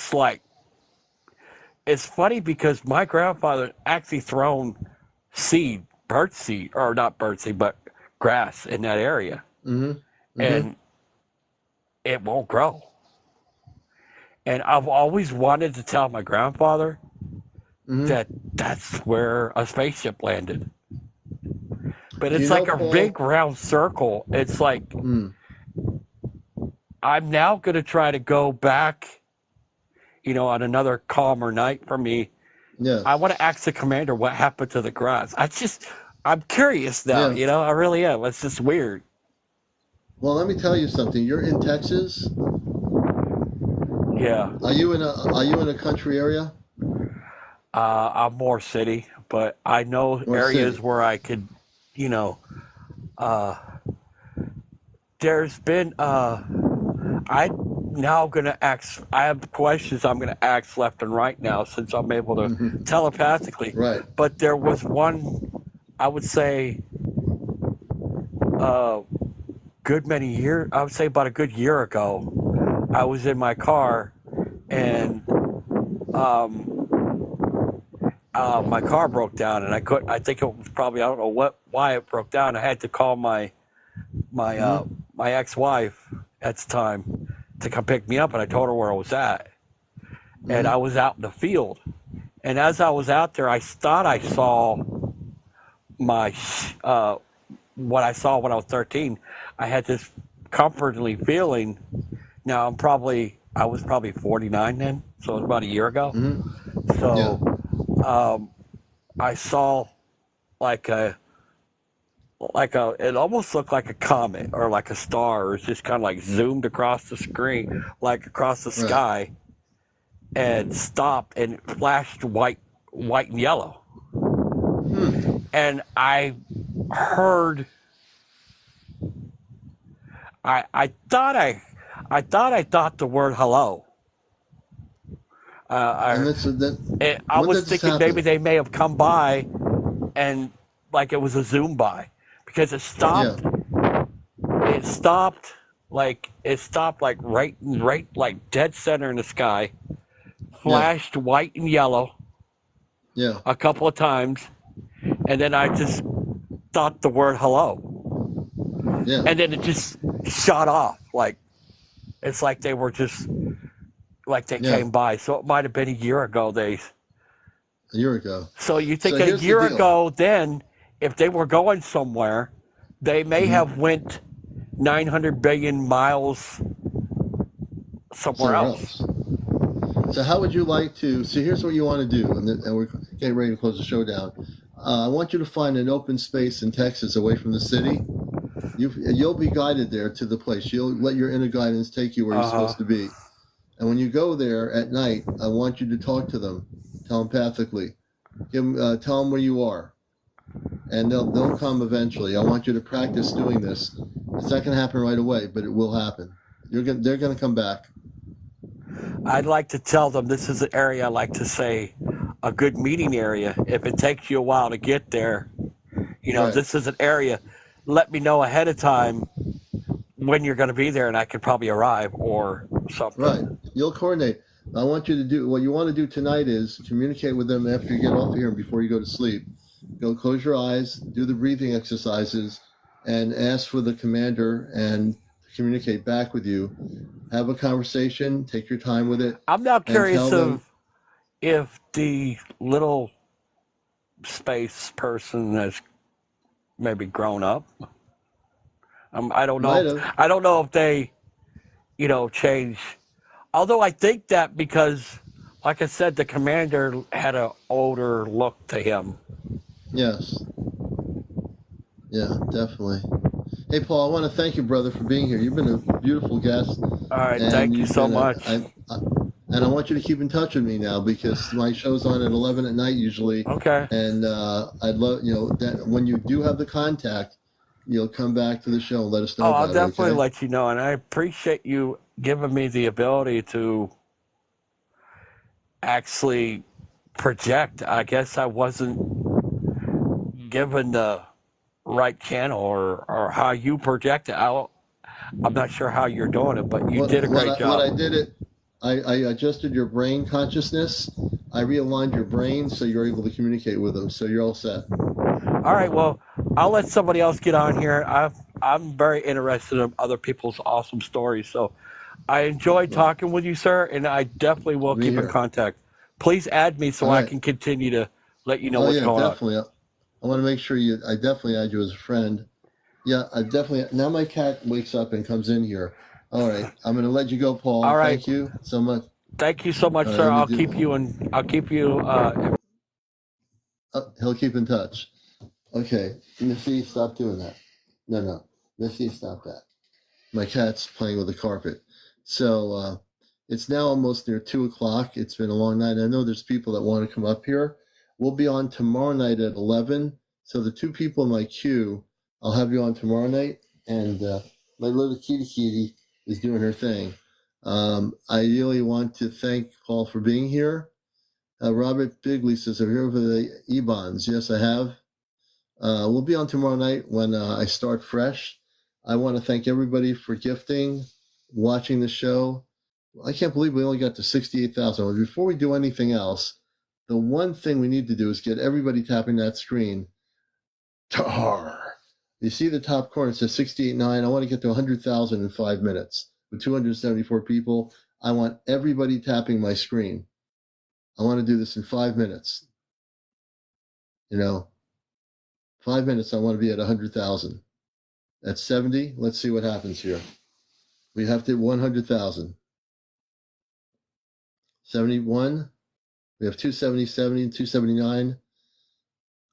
funny because my grandfather actually thrown but grass in that area. Mm-hmm. Mm-hmm. And it won't grow. And I've always wanted to tell my grandfather that that's where a spaceship landed. But it's like a big round circle. It's like, I'm now going to try to go back, on another calmer night for me. Yeah. I want to ask the commander what happened to the grass. I'm curious now, I really am. It's just weird. Well, let me tell you something. You're in Texas? Yeah. Are you in a country area? I'm more city, but I know more areas where I could, there's been, I have questions I'm going to ask left and right now since I'm able to telepathically. Right. But there was one, I would say, about a good year ago, I was in my car and my car broke down and I think it was probably, I don't know why it broke down. I had to call my ex-wife at the time to come pick me up, and I told her where I was at. And I was out in the field. And as I was out there, I thought I saw what I saw when I was 13. I had this comfortingly feeling. Now I was probably 49 then, so it was about a year ago. So I saw it almost looked like a comet or like a star. It was just kind of like zoomed across the screen, like across the sky, and stopped and flashed white and yellow. And I heard. I thought the word hello. And I, that's that. I When was did this thinking maybe happen? they may have come by and like it was a zoom by because it Yeah, stopped. It stopped like right like dead center in the sky. yeah, Flashed white and yellow yeah, a couple of times, and then I just thought the word hello, yeah, and then it just shot off. Like it's like they were just like they yeah. came by. So it might have been a year ago. A year ago. So you So think a here's the year deal. ago, then if they were going somewhere, they may Hmm. have went 900 billion miles somewhere Somewhere else. else. So how would you like to? So here's what you want to do, and we're getting ready to close the show down. I want you to find an open space in Texas away from the city. You'll be guided there to the place. You'll let your inner guidance take you where you're Uh huh. supposed to be. And when you go there at night, I want you to talk to them telepathically. Tell them where you are, and they'll come eventually. I want you to practice doing this. It's not going to happen right away, but it will happen. They're going to come back. I'd like to tell them this is an area I like to say a good meeting area. If it takes you a while to get there, Right, this is an area. Let me know ahead of time when you're going to be there, and I could probably arrive or right. something. You'll coordinate. I want you to do what you want to do tonight is communicate with them after you get off of here and before you go to sleep. Go close your eyes, do the breathing exercises, and ask for the commander and communicate back with you. Have a conversation, take your time with it, I'm now and tell curious them, of if the little space person has maybe grown up. I don't know. might have. I don't know if they, change. Although I think that because, like I said, the commander had an older look to him. Yes. Yeah, definitely. Hey, Paul, I want to thank you, brother, for being here. You've been a beautiful guest, All right, and thank you you've so been much. and I want you to keep in touch with me now because my show's on at 11 at night usually, Okay. and I'd love that when you do have the contact, you'll come back to the show and let us know Oh, I'll about it. definitely Okay? let you know, and I appreciate you giving me the ability to actually project. I guess I wasn't given the right channel or how you project it. I'm not sure how you're doing it, but you did a great What I job. did it, I adjusted your brain consciousness. I realigned your brain so you're able to communicate with them. So you're all set. All right, well, I'll let somebody else get on here. I'm very interested in other people's awesome stories, so I enjoyed Well, talking with you, sir, and I definitely will be keep in here. contact. Please add me so All I right. can continue to let you know Oh what's yeah, going on. definitely. I want to make sure you. I definitely add you as a friend. Yeah, I definitely. Now my cat wakes up and comes in here. All right, I'm going to let you go, Paul. All right, Thank you so much. thank you so much, All right, sir. let me I'll do. keep you and I'll keep you. He'll keep in touch. Okay, Missy, stop doing that. No, no, Missy, stop that. My cat's playing with the carpet. So it's now almost near 2 o'clock. It's been a long night. I know there's people that want to come up here. We'll be on tomorrow night at 11. So the two people in my queue, I'll have you on tomorrow night. And my little kitty is doing her thing. I really want to thank Paul for being here. Robert Bigley says, "Are you here for the E-bonds?" Yes, I have. We'll be on tomorrow night when I start fresh. I want to thank everybody for gifting, watching the show. I can't believe we only got to 68,000. Before we do anything else, the one thing we need to do is get everybody tapping that screen. Tar. You see the top corner, it says 68.9. I want to get to 100,000 in 5 minutes with 274 people. I want everybody tapping my screen. I want to do this in 5 minutes. 5 minutes, I want to be at 100,000. At 70, let's see what happens here. We have to 100,000. 71. We have 270, and 279.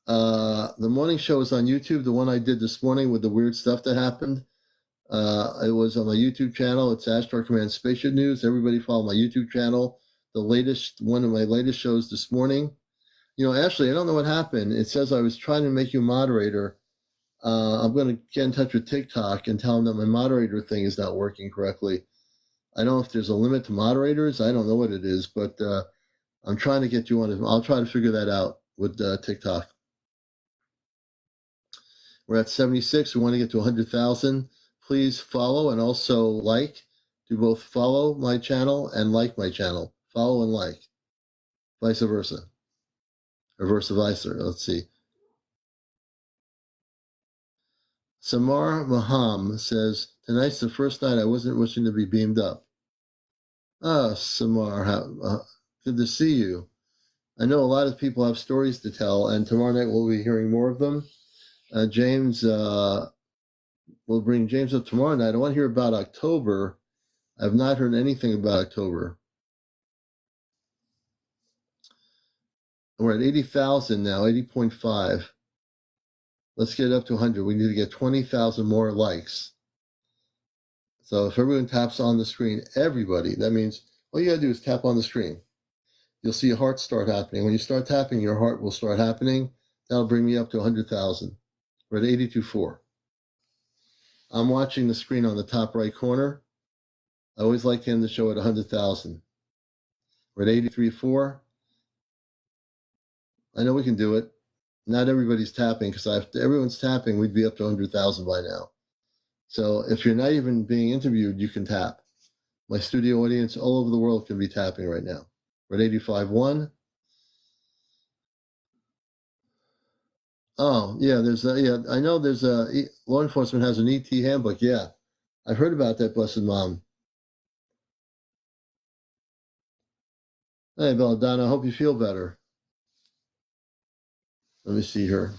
The morning show is on YouTube. The one I did this morning with the weird stuff that happened. It was on my YouTube channel. It's Astro Command Spaceship News. Everybody follow my YouTube channel. One of my latest shows this morning. Ashley, I don't know what happened. It says I was trying to make you a moderator. I'm going to get in touch with TikTok and tell them that my moderator thing is not working correctly. I don't know if there's a limit to moderators. I don't know what it is, but I'm trying to get you on it. I'll try to figure that out with TikTok. We're at 76. We want to get to 100,000. Please follow and also like. Do both follow my channel and like my channel. Follow and like. Vice versa. Or versa. Let's see. Samar Maham says, tonight's the first night I wasn't wishing to be beamed up. Ah, Samar, good to see you. I know a lot of people have stories to tell, and tomorrow night we'll be hearing more of them. James, we'll bring James up tomorrow night. I want to hear about October. I've not heard anything about October. We're at 80,000 now, 80.5. Let's get up to 100. We need to get 20,000 more likes. So if everyone taps on the screen, everybody, that means all you got to do is tap on the screen. You'll see a heart start happening. When you start tapping, your heart will start happening. That'll bring me up to 100,000. We're at 82.4. I'm watching the screen on the top right corner. I always like to end the show at 100,000. We're at 83.4. I know we can do it. Not everybody's tapping, because if everyone's tapping, we'd be up to 100,000 by now. So if you're not even being interviewed, you can tap. My studio audience all over the world can be tapping right now. We're at 85.1. Oh, yeah, I know there's law enforcement has an ET handbook. Yeah, I've heard about that, blessed mom. Hey, Belladonna, I hope you feel better. Let me see here.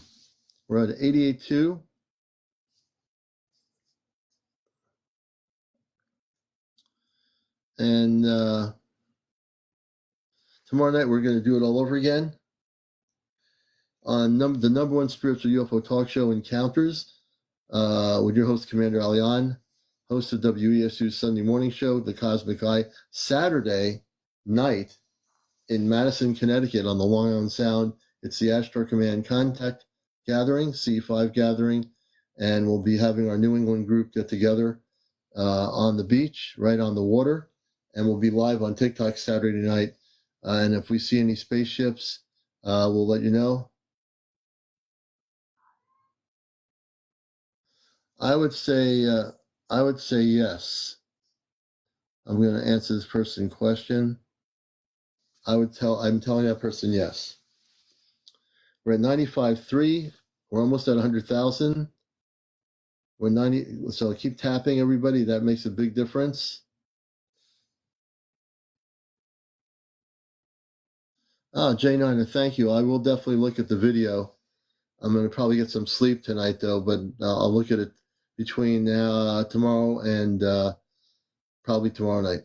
We're at 88.2. And tomorrow night, we're going to do it all over again on the number one spiritual UFO talk show, Encounters, with your host, CmdrAleon, host of WESU's Sunday morning show, The Cosmic Eye, Saturday night in Madison, Connecticut on the Long Island Sound. It's the Ashtar Command Contact Gathering, C5 Gathering, and we'll be having our New England group get together on the beach, right on the water, and we'll be live on TikTok Saturday night. And if we see any spaceships, we'll let you know. I would say yes. I'm going to answer this person's question. I'm telling that person yes. We're at 95.3. We're almost at 100,000. We're 90. So keep tapping, everybody. That makes a big difference. Oh, J9, thank you. I will definitely look at the video. I'm going to probably get some sleep tonight, though, but I'll look at it between tomorrow and probably tomorrow night.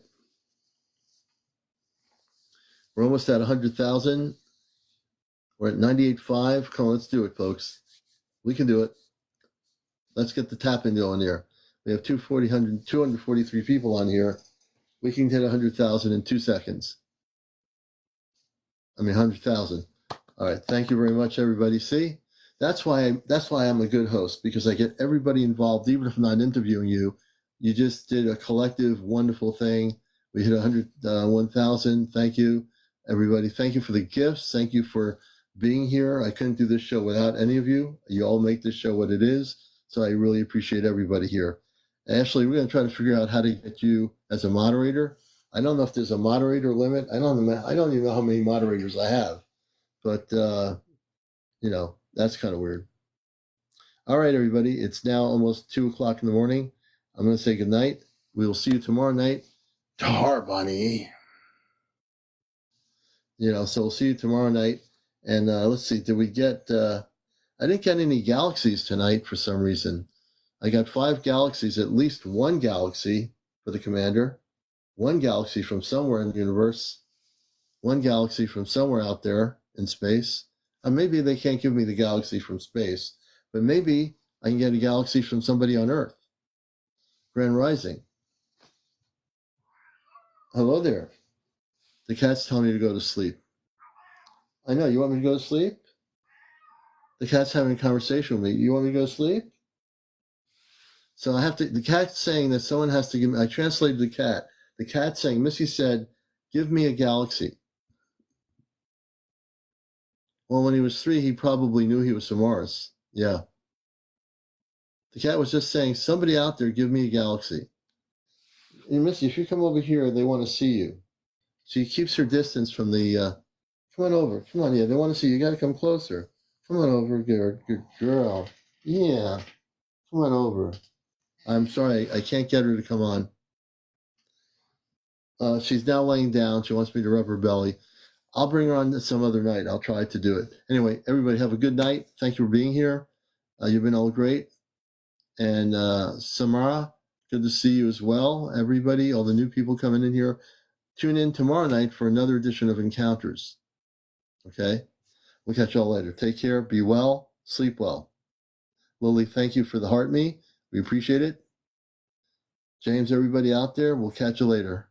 We're almost at 100,000. We're at 98.5. Come on, let's do it, folks. We can do it. Let's get the tapping going here. We have 243 people on here. We can hit 100,000 in 2 seconds. 100,000. All right. Thank you very much, everybody. See, that's why I'm a good host, because I get everybody involved, even if I'm not interviewing you. You just did a collective, wonderful thing. We hit 101,000. Thank you, everybody. Thank you for the gifts. Thank you for being here. I couldn't do this show without any of you. You all make this show what it is. So I really appreciate everybody here. Ashley, we're going to try to figure out how to get you as a moderator. I don't know if there's a moderator limit. I don't even know how many moderators I have, but that's kind of weird. All right, everybody. It's now almost 2:00 in the morning. I'm going to say good night. We will see you tomorrow night. Tar Bunny. So we'll see you tomorrow night. And let's see. Did we get? I didn't get any galaxies tonight for some reason. I got 5 galaxies, at least 1 galaxy for the commander. 1 galaxy from somewhere in the universe, 1 galaxy from somewhere out there in space. Maybe they can't give me the galaxy from space, but maybe I can get a galaxy from somebody on Earth. Grand Rising. Hello there. The cat's telling me to go to sleep. I know. You want me to go to sleep? The cat's having a conversation with me. You want me to go to sleep? So the cat's saying that someone has to give me, I translated the cat. The cat's saying, Missy said, give me a galaxy. Well, when he was 3, he probably knew he was from Mars. Yeah. The cat was just saying, somebody out there, give me a galaxy. And Missy, if you come over here, they want to see you. She keeps her distance from the, come on over. Come on, yeah, they want to see you. You got to come closer. Come on over, good girl. Yeah. Come on over. I'm sorry, I can't get her to come on. She's now laying down. She wants me to rub her belly. I'll bring her on some other night. I'll try to do it. Anyway, everybody have a good night. Thank you for being here. You've been all great. And Samara, good to see you as well. Everybody, all the new people coming in here, tune in tomorrow night for another edition of Encounters. Okay? We'll catch y'all later. Take care. Be well. Sleep well. Lily, thank you for the heart me. We appreciate it. James, everybody out there, we'll catch you later.